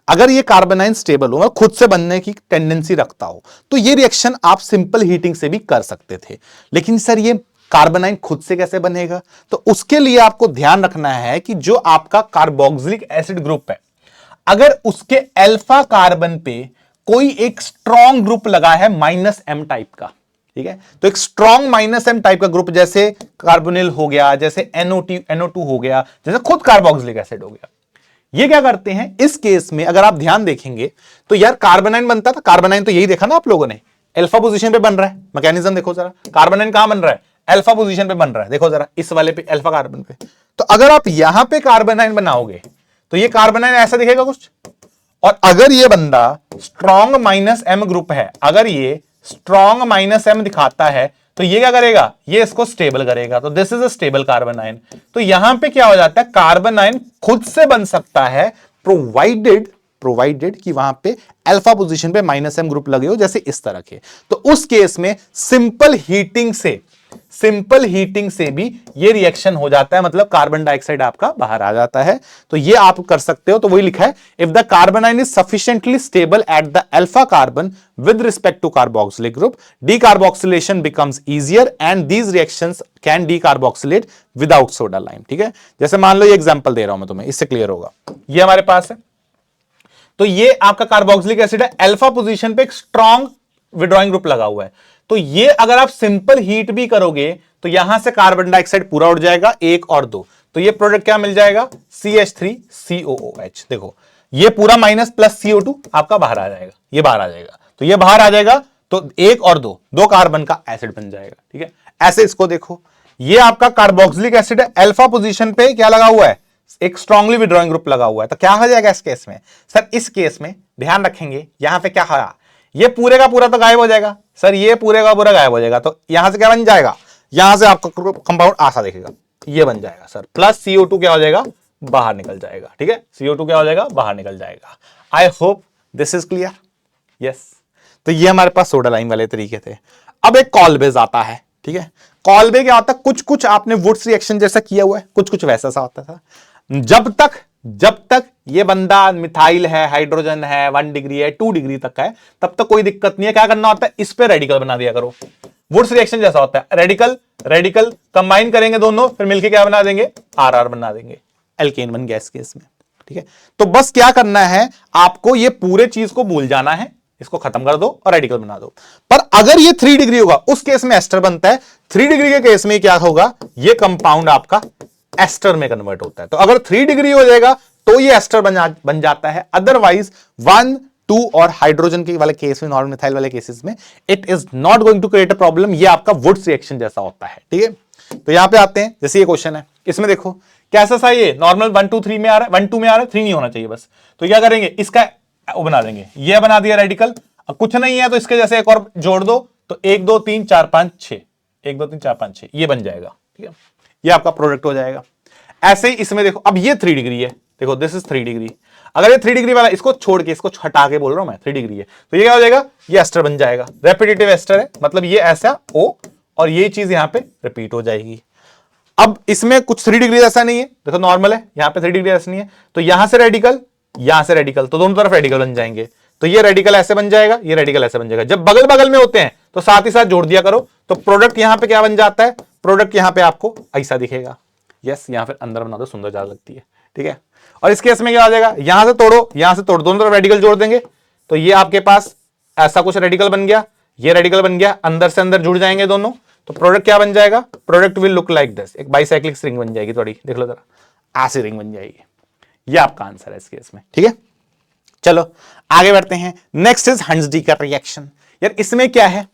अगर ये कार्बोनाइन स्टेबल हो, खुद से बनने की टेंडेंसी रखता हो, तो ये रिएक्शन आप सिंपल हीटिंग से भी कर सकते थे। लेकिन सर ये कार्बोनाइन खुद से कैसे बनेगा? तो उसके लिए आपको ध्यान रखना है कि जो आपका कार्बोक्सिलिक एसिड ग्रुप है, अगर उसके अल्फा कार्बन पे कोई एक स्ट्रॉन्ग ग्रुप लगा है -M टाइप का, ठीक है, तो एक स्ट्रॉन्ग -M टाइप का ग्रुप जैसे कार्बोनिल हो गया, जैसे NO2 हो गया, जैसे खुद कार्बोक्सिलिक एसिड हो गया, ये क्या करते हैं इस केस में? अगर आप ध्यान देखेंगे तो यार कार्बोनाइन बनता था, कार्बोनाइन तो यही देखा ना आप लोगों ने, अल्फा पोजीशन पे बन रहा है, मैकेनिज्म देखो जरा, कार्बोनाइन कहां बन रहा है? अल्फा पोजीशन पे बन रहा है, देखो जरा इस वाले पे अल्फा कार्बन पे। तो अगर आप यहां पे कार्बोनाइन बनाओगे तो ये कार्बोनाइन ऐसा दिखेगा कुछ, और अगर ये बंदा स्ट्रॉन्ग -M ग्रुप है, अगर ये स्ट्रॉन्ग -M दिखाता है तो ये क्या करेगा? ये इसको स्टेबल करेगा, तो दिस इज अ स्टेबल कार्बोनाइन। तो यहां पे क्या हो जाता है? कार्बोनाइन खुद से बन सकता है प्रोवाइडेड कि वहां पे अल्फा पोजीशन पे -M ग्रुप लगे हो, जैसे इस तरह के। तो उस केस में सिंपल हीटिंग से भी ये रिएक्शन हो जाता है, मतलब कार्बन डाइऑक्साइड आपका बाहर आ जाता है। तो ये आप कर सकते हो, तो वही लिखा है, if the carbanion is sufficiently stable at the alpha carbon with respect to carboxylic group, decarboxylation becomes easier and these reactions can decarboxylate without soda lime. ठीक है, जैसे मान लो ये एग्जांपल दे रहा हूं मैं तुम्हें, इससे क्लियर होगा। ये हमारे पास है, तो ये आपका कार्बोक्सिलिक एसिड है, अल्फा पोजीशन पे एक स्ट्रॉन्ग विड्रॉइंग ग्रुप लगा हुआ है। तो ये अगर आप सिंपल हीट भी करोगे तो यहां से कार्बन डाइऑक्साइड पूरा उड़ जाएगा, 1 और 2, तो ये प्रोडक्ट क्या मिल जाएगा? CH3COOH। देखो ये पूरा माइनस CO2 आपका बाहर आ जाएगा, ये बाहर आ जाएगा, तो ये बाहर आ जाएगा, तो 1 और 2 कार्बन का एसिड बन जाएगा। ठीक है, ऐसे इसको देखो, ये आपका कार्बोक्सिलिक एसिड है, अल्फा पोजीशन पे क्या लगा हुआ है? एक स्ट्रांगली विड्रॉइंग ग्रुप लगा हुआ है। तो क्या हो जाएगा इस केस में? सर इस केस में ध्यान रखेंगे, यहां पे क्या होगा? ये पूरे का पूरा तो गायब हो जाएगा सर, ये पूरे का पूरा गायब हो जाएगा, तो यहां से क्या बन जाएगा? यहां से आपका कंपाउंड ऐसा दिखेगा, ये बन जाएगा सर, प्लस CO2 क्या हो जाएगा? बाहर निकल जाएगा। ठीक है, CO2 क्या हो जाएगा? बाहर निकल जाएगा। आई hope this is clear. Yes, तो ये हमारे पास सोडा लाइम वाले तरीके थे। अब एक कॉलबेज आता है। ठीक है, कॉलबे क्या होता है? कुछ कुछ आपने वुड्स रिएक्शन जैसा किया हुआ है, कुछ कुछ वैसा सा होता था। जब तक ये बंदा मिथाइल है, हाइड्रोजन है, 1 डिग्री है, 2 डिग्री तक का है, तब तक कोई दिक्कत नहीं है। क्या करना होता है? इस पे रेडिकल बना दिया करो। वुड्स रिएक्शन जैसा होता है, रेडिकल कंबाइन करेंगे दोनों, फिर मिलके क्या बना देंगे? RR बना देंगे, एल्केन बन गया इस केस में। ठीक है, तो बस क्या करना है आपको? ये पूरे चीज को भूल जाना है, इसको खत्म कर दो और रेडिकल बना दो। पर अगर ये 3 डिग्री होगा, उस केस में एस्टर बनता है। 3 डिग्री के केस में क्या होगा? ये कंपाउंड आपका एस्टर में कन्वर्ट होता है। तो अगर 3 डिग्री हो जाएगा तो ये एस्टर बन जाता है। अदरवाइज 1, 2 और हाइड्रोजन के वाले केस में, नॉर्मल मिथाइल वाले केसेस में, it is not going to create a problem. ये आपका वुड्स रिएक्शन जैसा होता है। ठीक है, तो यहां पे आते हैं, जैसे ये क्वेश्चन है, इसमें देखो कैसा सा ये नॉर्मल 1 2 3 में आ रहा है, 1 2 में आ रहा है, 3 नहीं होना चाहिए बस। तो क्या करेंगे? इसका वो बना देंगे, ये बना दिया रेडिकल। अब कुछ नहीं है तो इसके जैसे एक और जोड़ दो, तो 1 2 3 4 5 6, 1 2 3 4 5 6 ये बन जाएगा। ठीक है, ये आपका प्रोडक्ट हो जाएगा। ऐसे ही इसमें देखो, अब ये 3 डिग्री है, देखो दिस इज 3 डिग्री। अगर ये 3 डिग्री वाला, इसको छोड़ के, इसको हटा के बोल रहा हूं मैं, 3 डिग्री है, तो ये क्या हो जाएगा? ये एस्टर बन जाएगा, रेपिटेटिव एस्टर है, मतलब ये ऐसा O और ये चीज यहां पे रिपीट हो जाएगी। अब इसमें कुछ 3 डिग्री ऐसा नहीं है, देखो नॉर्मल है, यहां पे 3 डिग्री ऐसा नहीं है, तो यहां से रेडिकल, तो दोनों तरफ रेडिकल बन जाएंगे। तो ये रेडिकल ऐसे बन जाएगा, ये रेडिकल ऐसे बन जाएगा। जब बगल बगल में होते हैं तो साथ ही साथ जोड़ दिया करो, तो प्रोडक्ट यहां पे क्या बन जाता है? प्रोडक्ट यहां पे आपको ऐसा दिखेगा। यस, यहां फिर अंदर बना दो, सुंदर ज्यादा लगती है। ठीक है, और इस केस में क्या हो जाएगा? यहां से तोड़ो, यहां से तोड़, दोनों तरफ रेडिकल जोड़ देंगे, तो ये आपके पास ऐसा कुछ रेडिकल बन गया, ये रेडिकल बन गया, अंदर से अंदर जुड़ जाएंगे दोनों, तो प्रोडक्ट क्या बन जाएगा? Product will look like this, एक बाइसाइक्लिक रिंग बन जाएगी थोड़ी, देख लो जरा, ऐसी रिंग बन जाएगी। ये आपका आंसर है इस केस में। ठीक है, चलो आगे बढ़ते हैं। नेक्स्ट इज हंसडी का रिएक्शन। यार इसमें क्या है?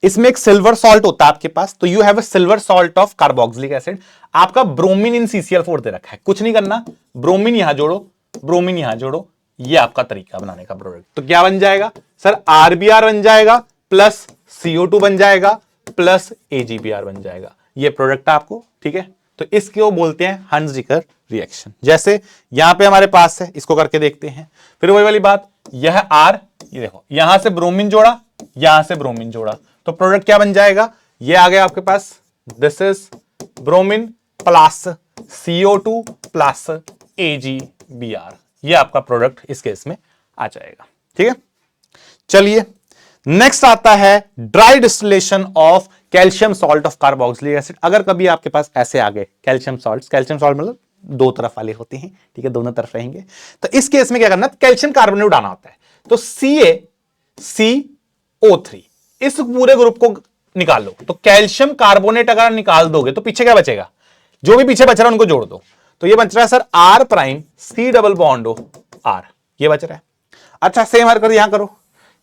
इसमें एक सिल्वर सॉल्ट होता है आपके पास, तो you have a silver salt of carboxylic acid. आपका ब्रोमीन इन CCl4 दे रखा है, कुछ नहीं करना, ब्रोमीन यहां जोड़ो, ब्रोमीन यहां जोड़ो, ये आपका तरीका बनाने का प्रोडक्ट। तो क्या बन जाएगा सर? RBr बन जाएगा, प्लस CO2 बन जाएगा, प्लस AgBr बन जाएगा। ये प्रोडक्ट आपको, ठीक है, तो इसको बोलते हैं हंसडी रिएक्शन। जैसे यहां पे हमारे पास है, इसको करके देखते हैं। फिर वही वाली बात, यह R, ये देखो यहां से ब्रोमीन जोड़ा, यहां से ब्रोमीन जोड़ा, तो प्रोडक्ट क्या बन जाएगा? ये आ गया आपके पास, this is bromine plus CO2 plus AgBr, ये आपका प्रोडक्ट इस केस में आ जाएगा। ठीक है, चलिए नेक्स्ट आता है dry distillation of calcium salt of carboxylic acid. अगर कभी आपके पास ऐसे आ गए कैल्शियम सॉल्ट मतलब दो तरफ वाले होते हैं, ठीक है, दोनों तरफ रहेंगे, तो इस केस में क्या करना, कैल्शियम कार्बोनेट उड़ाना होता है। तो CaCO3 इस पूरे ग्रुप को निकाल लो। तो कैल्शियम कार्बोनेट अगर निकाल दोगे तो पीछे क्या बचेगा, जो भी पीछे बच रहा है उनको जोड़ दो। तो ये बच रहा है sir R prime C double bond O R, ये बच रहा है। अच्छा सेम हरकत यहां करो,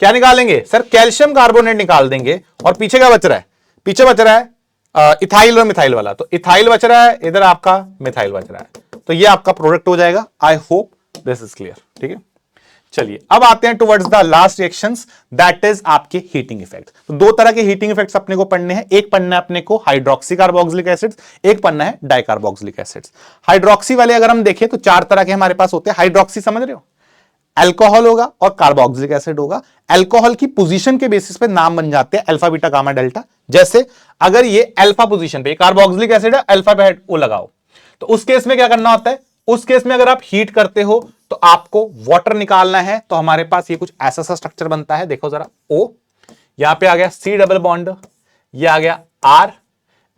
क्या निकालेंगे सर, कैल्शियम कार्बोनेट निकाल देंगे और पीछे क्या बच रहा है, पीछे बच रहा है इथाइल और मिथाइल वाला। तो इथाइल बच रहा है, इधर आपका मिथाइल बच रहा है, तो ये आपका प्रोडक्ट हो जाएगा। आई होप दिस इज क्लियर, ठीक है। चलिए अब आते हैं towards the last reactions, that is आपके हीटिंग इफेक्ट। तो दो तरह के हीटिंग इफेक्ट्स अपने को पढ़ने हैं, एक पढ़ना है अपने को हाइड्रोक्सी कार्बोक्सिलिक एसिड्स, एक पढ़ना है डाइकार्बोक्सिलिक एसिड्स। हाइड्रोक्सी वाले अगर हम देखें तो चार तरह के हमारे पास होते हैं। हाइड्रोक्सी समझ रहे हो, अल्कोहल होगा और कार्बोक्सिलिक एसिड होगा। अल्कोहल की पोजीशन के बेसिस पे नाम बन जाते हैं अल्फा बीटा गामा डेल्टा। जैसे अगर ये अल्फा पोजीशन पे कार्बोक्सिलिक एसिड है, अल्फा पे ओ लगाओ, तो उस केस में क्या करना होता है, उस केस में अगर आप हीट करते हो तो आपको वाटर निकालना है, तो हमारे पास ये कुछ ऐसा सा स्ट्रक्चर बनता है। देखो जरा, O यहां पे आ गया C डबल बॉन्ड, ये आ गया R,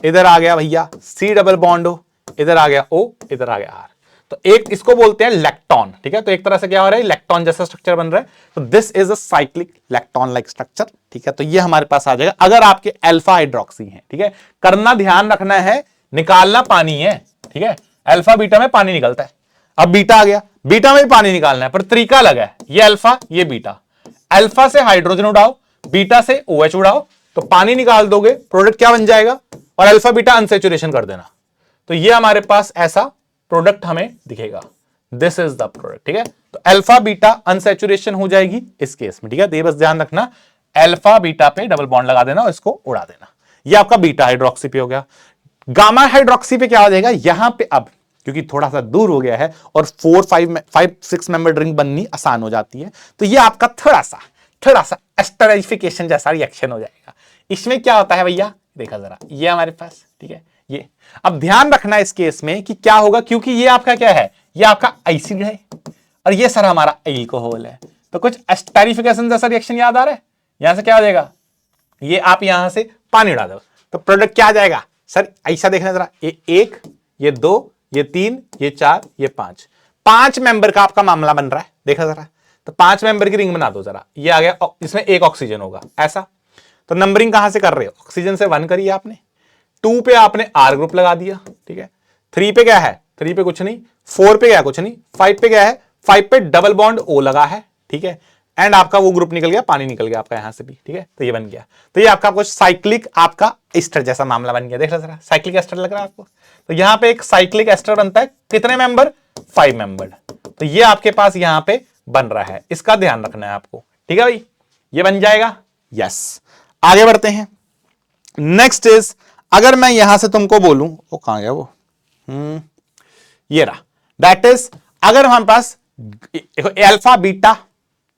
इधर आ गया भैया C डबल बॉन्ड, इधर आ गया O, इधर आ गया R। तो एक इसको बोलते हैं लैक्टोन, ठीक है। तो एक तरह से क्या हो रहा है, लैक्टोन जैसा स्ट्रक्चर बन रहा है। तो this is a cyclic lactone like structure, ठीक है। तो ये हमारे पास आ जाएगा अगर आपके अल्फा हाइड्रोक्सी है, ठीक है। करना ध्यान रखना है, निकालना पानी है, ठीक है। अल्फा बीटा में पानी निकलता है, अब बीटा आ गया, बीटा में भी पानी निकालना है, पर तरीका अलग है। ये अल्फा ये बीटा, अल्फा से हाइड्रोजन उड़ाओ, बीटा से OH उड़ाओ, तो पानी निकाल दोगे, प्रोडक्ट क्या बन जाएगा, और अल्फा बीटा अनसैचुरेशन कर देना, तो ये हमारे पास ऐसा प्रोडक्ट हमें दिखेगा। दिस इज द प्रोडक्ट, ठीक है। तो अल्फा बीटा अनसैचुरेशन हो जाएगी इस केस में, ठीक है। तो ये बस ध्यान रखना, अल्फा बीटा पे डबल बॉन्ड लगा देना और इसको उड़ा देना। ये आपका बीटा हाइड्रोक्सी पे हो गया। गामा हाइड्रोक्सी पे क्या हो जाएगा, यहां पे अब क्योंकि थोड़ा सा दूर हो गया है और 4-5-6 मेंबर रिंग बननी आसान हो जाती है, तो ये आपका थोड़ा सा एस्टराइफिकेशन जैसा रिएक्शन हो जाएगा। इसमें क्या होता है भैया, देखा जरा, ये हमारे पास, ठीक है। ये अब ध्यान रखना इस केस में कि क्या होगा, क्योंकि ये आपका क्या है, ये आपका एसिड है और ये सर हमारा अल्कोहल है। तो कुछ एस्टरिफिकेशन जैसा रिएक्शन याद आ रहा है। यहां से क्या हो जाएगा, ये आप यहां से पानी उड़ा दो तो प्रोडक्ट क्या आ जाएगा सर, ऐसा देखना जरा, ये 1, ये 2, ये 3, ये 4, ये 5 मेंबर का आपका मामला बन रहा है। देखा जरा, तो 5 मेंबर की रिंग बना दो जरा। ये आ गया, इसमें एक ऑक्सीजन होगा ऐसा। तो नंबरिंग कहां से कर रहे हो, ऑक्सीजन से 1 करिए आपने, 2 पे आपने R ग्रुप लगा दिया, ठीक है। 3 पे क्या है, 3 पे कुछ नहीं, 4 पे क्या है, कुछ नहीं, 5 पे क्या है, 5 पे डबल बॉन्ड O लगा है, ठीक है। एंड आपका वो ग्रुप निकल गया, पानी निकल गया आपका यहां से भी, ठीक है। तो ये बन गया, तो ये आपका कुछ साइक्लिक आपका एस्टर जैसा मामला बन गया। देख रहा जरा, साइक्लिक एस्टर लग रहा है आपको। तो यहां पे एक साइक्लिक एस्टर बनता है, कितने मेंबर, 5 मेंबर। तो ये आपके पास यहां पे बन रहा है, इसका ध्यान रखना है आपको, ठीक है भाई। ये बन जाएगा, यस। आगे बढ़ते हैं। नेक्स्ट इज, अगर मैं यहां से तुमको बोलूं, वो कहां गया वो, ये रहा, दैट इज अगर हमारे पास alpha beta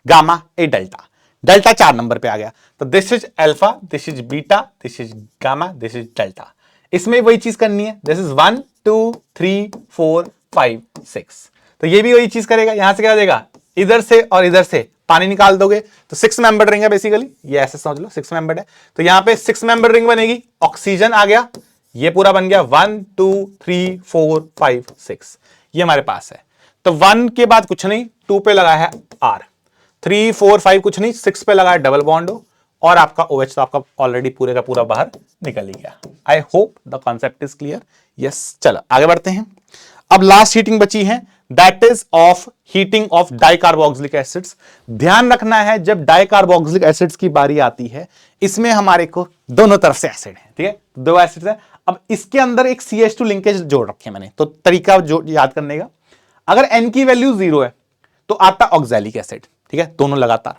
gamma a delta, delta 4 number पे आ गया, तो this is alpha, this is beta, this is gamma, this is delta. इसमें वही चीज करनी है, दिस इज 1 2 3 4 5 6। तो ये भी वही चीज करेगा, यहां से क्या हो जाएगा, इधर से और इधर से पानी निकाल दोगे तो 6 मेंबर रिंग है बेसिकली, ये ऐसे समझ लो 6 मेंबर है। तो यहां पे 6 मेंबर रिंग बनेगी, ऑक्सीजन आ गया, ये पूरा बन गया 1 2 3 4 5 6, ये हमारे पास है। तो 1 के बाद कुछ नहीं, 2 पे लगा है R, 3 4 5 कुछ नहीं, 6 पे लगा है डबल बॉन्ड और आपका OH तो आपका ऑलरेडी पूरे का पूरा बाहर निकल ही गया। आई hope the concept is clear, yes. चलो आगे बढ़ते हैं। अब लास्ट हीटिंग बची है, that is of heating of dicarboxylic acids. ध्यान रखना है, जब डाइकार्बोक्सिलिक एसिड्स की बारी आती है, इसमें हमारे को दोनों तरफ से एसिड है, ठीक है, 2 एसिड्स है। अब इसके अंदर एक CH2 लिंकेज जोड़ रखे मैंने, तो तरीका जो याद करने का, अगर N की वैल्यू 0 है तो आता ऑक्सैलिक एसिड, ठीक है, दोनों लगातार।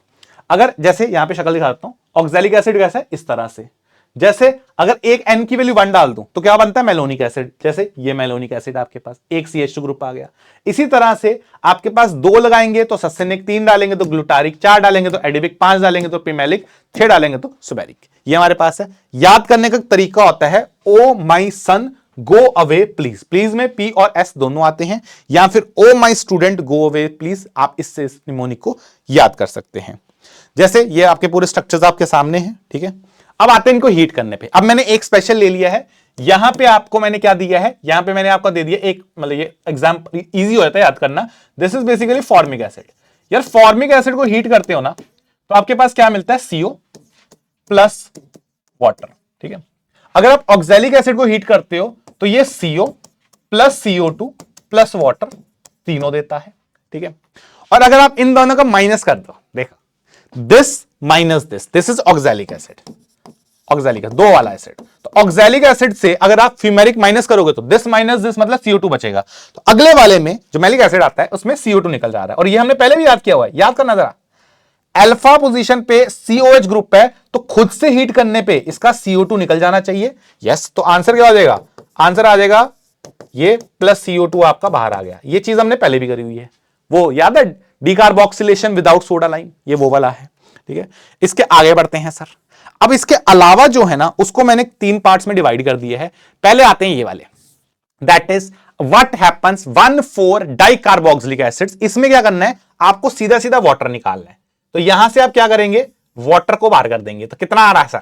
अगर जैसे यहां पे शक्ल दिखाता हूं, ऑक्सैलिक एसिड कैसा है, इस तरह से, जैसे अगर एक N की वैल्यू 1 डाल दूं तो क्या बनता है, मेलोनिक एसिड। जैसे ये मेलोनिक एसिड आपके पास, एक CH2 ग्रुप आ गया। इसी तरह से आपके पास 2 लगाएंगे तो ससेनिक, 3 डालेंगे तो ग्लूटारिक, 4 डालेंगे तो एडिबिक, 5 डालेंगे तो पिमेलिक, 6 डालेंगे तो सुबेरिक, ये हमारे पास है। याद करने का तरीका होता है, oh my son go away please, please में P और S दोनों आते हैं, या फिर oh my student go away please, आप इससे इस निमोनिक को याद कर सकते हैं। जैसे ये आपके पूरे स्ट्रक्चर्स आपके सामने हैं, ठीक है। अब आते हैं इनको हीट करने पे। अब मैंने एक स्पेशल ले लिया है, यहां पे आपको मैंने क्या दिया है, यहां पे मैंने आपको दे दिया एक, मतलब ये एग्जाम्पल इजी हो जाता है याद करना। This is basically formic acid. यार फॉर्मिक एसिड को हीट करते हो ना तो आपके पास क्या मिलता है, CO प्लस वाटर, ठीक है। अगर आप ऑक्सैलिक एसिड को हीट करते हो तो ये CO plus CO2 plus water तीनों देता है, ठीक है। और अगर आप इन दोनों का माइनस कर दो, देखो this minus this is oxalic acid, oxalic दो वाला एसिड। तो ऑक्सैलिक एसिड से अगर आप फ्यूमेरिक माइनस करोगे तो दिस माइनस दिस मतलब CO2 बचेगा। तो अगले वाले में जो मैलिक एसिड आता है उसमें CO2 निकल जा रहा है, और ये हमने पहले भी याद किया हुआ है, याद करना जरा। अल्फा पोजीशन पे COH ग्रुप है तो खुद से हीट करने पे इसका CO2 निकल जाना चाहिए। यस, तो आंसर क्या आ जाएगा, आंसर आ जाएगा ये प्लस CO2 आपका बाहर आ गया। ये चीज हमने पहले भी करी हुई है, वो याद है, डीकार्बोक्सिलेशन विदाउट सोडा लाइम, ये वो वाला है, ठीक है। इसके आगे बढ़ते हैं सर। अब इसके अलावा जो है ना उसको मैंने 3 पार्ट्स में डिवाइड कर दिए हैं। पहले आते हैं ये वाले, that is what happens 1,4 dicarboxylic acids. इसमें क्या करना है, आपको सीधा सीधा वाटर निकालना है। तो यहां से आप क्या करेंगे, वाटर को बाहर कर देंगे। तो कितना आ रहा है सर,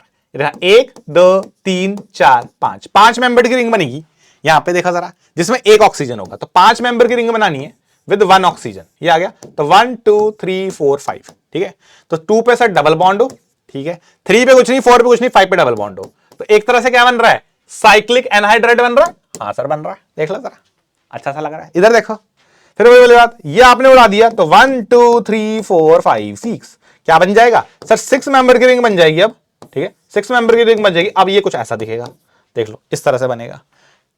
1 2 3 4 5, 5 मेंबर की रिंग बनेगी। यहां पे देखा जरा, जिसमें एक ऑक्सीजन होगा, तो 5 मेंबर की रिंग बनानी है विद 1 ऑक्सीजन। ये आ गया, तो 1 2 3 4 5, ठीक है। तो 2 पे सर डबल बॉन्ड हो, ठीक है। 3 पे कुछ नहीं, 4 पे कुछ नहीं, 5 पे डबल बॉन्ड हो। तो एक तरह से क्या बन रहा है, साइक्लिक एनहाइड्राइड बन रहा है। हाँ सर बन रहा है, देख लो जरा, अच्छा सा लग रहा है। इधर देखो, फिर वही वाली बात, ये आपने उड़ा दिया तो 1 2 3 4 5 6 क्या बन जाएगा सर, 6 मेंबर की रिंग बन जाएगी अब, ठीक है। 6 मेंबर की रिंग बन जाएगी। अब ये कुछ ऐसा दिखेगा, देख लो इस तरह से बनेगा।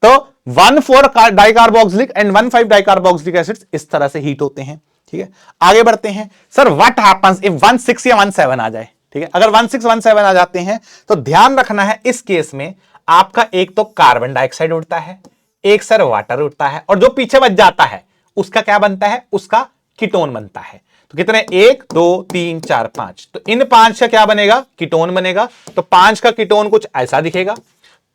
तो 1,4 डाइकार्बोक्सिलिक एंड 1,5 डाइकार्बोक्सिलिक एसिड्स इस तरह से हीट होते हैं, ठीक है। आगे बढ़ते हैं सर, व्हाट हैपेंस इफ 1,6 या 1,7 आ जाए, ठीक है। अगर 1,6 1,7 आ जाते हैं तो ध्यान रखना है, इस केस में आपका एक तो कार्बन डाइऑक्साइड उड़ता है, एक सर वाटर उड़ता है, और जो पीछे बच जाता है उसका क्या बनता है, उसका कीटोन बनता है। तो कितने, 1 2 3 4 5, तो इन 5 का क्या बनेगा, कीटोन बनेगा। तो 5 का कीटोन कुछ ऐसा दिखेगा,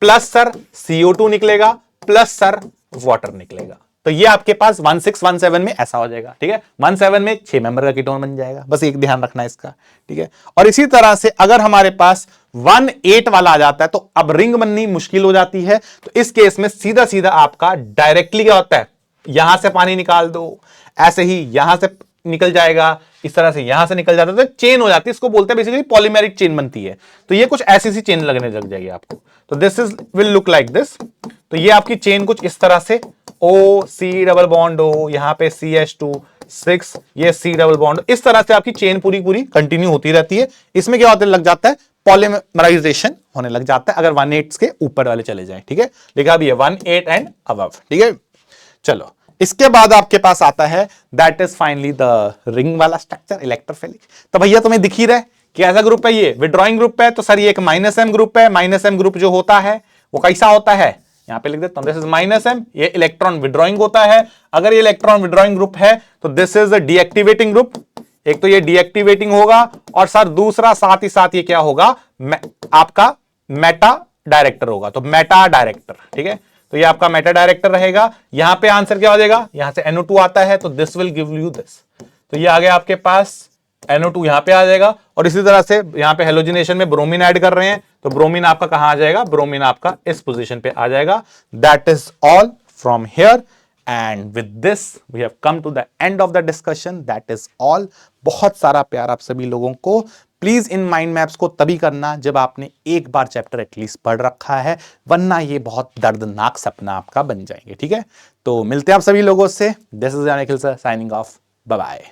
प्लस सर CO2 निकलेगा, प्लस सर वाटर निकलेगा। तो ये आपके पास 1,6 1,7 में ऐसा हो जाएगा, ठीक है। 1,7 में 6 मेंबर का कीटोन बन जाएगा, बस एक ध्यान रखना है इसका, ठीक है। और इसी तरह से अगर हमारे पास 1,8 वाला आ जाता है तो अब रिंग बननी मुश्किल हो जाती है। तो इस केस में सीधा सीधा आपका डायरेक्टली क्या होता है, यहां से पानी निकाल दो, ऐसे ही यहां से निकल जाएगा, इस तरह से यहां से निकल जाता है, तो चेन हो जाती है, इसको बोलते हैं बेसिकली पॉलीमेरिक चेन बनती है। तो ये कुछ ऐसी सी चेन लगने लग जाएगी आपको। तो this is will look like this. तो ये आपकी चेन कुछ इस तरह से, OC डबल बॉन्ड हो, यहां पे CH2 6, ये C डबल बॉन्ड, इस तरह से आपकी चेन पूरी पूरी कंटिन्यू होती रहती है। इसमें क्या होने लग जाता है, पॉलीमराइजेशन होने लग जाता है अगर 1,8 के ऊपर वाले चले जाए, ठीक है। लिखा भी है 1,8 एंड अबव, ठीक है। चलो इसके बाद आपके पास आता है that is finally the ring वाला स्ट्रक्चर, इलेक्ट्रोफिलिक। तो भैया तुम्हें दिख ही रहा है कि ऐसा ग्रुप है, ये विड्रॉइंग ग्रुप है। तो सर ये एक -M ग्रुप है। -M ग्रुप जो होता है वो कैसा होता है, यहां पे लिख देता हूं, दिस इज -M, ये इलेक्ट्रॉन विड्रॉइंग होता है। अगर ये इलेक्ट्रॉन विड्रॉइंग ग्रुप है तो दिस इज डीएक्टिवेटिंग ग्रुप। एक तो ये डीएक्टिवेटिंग होगा, और सर दूसरा साथ ही साथ ये क्या होगा, आपका मेटा डायरेक्टर होगा। तो मेटा डायरेक्टर, ठीक है। तो ये आपका मेटा डायरेक्टर रहेगा। यहां पे आंसर क्या हो जाएगा, यहां से NO2 आता है तो this will give you this. तो ये आ गया आपके पास NO2 यहां पे आ जाएगा। और इसी तरह से यहां पे हेलोजिनेशन में ब्रोमीन ऐड कर रहे हैं तो ब्रोमीन आपका कहां आ जाएगा, ब्रोमीन आपका इस पोजीशन पे आ जाएगा। That is all from here, and with this we have come to the end of the discussion. That is all. बहुत सारा प्यार आप सभी लोगों को। प्लीज इन माइंड मैप्स को तभी करना जब आपने एक बार चैप्टर एटलीस्ट पढ़ रखा है, वरना ये बहुत दर्दनाक सपना आपका बन जाएंगे, ठीक है। तो मिलते हैं आप सभी लोगों से। दिस इज Nikhil sir signing off, bye bye.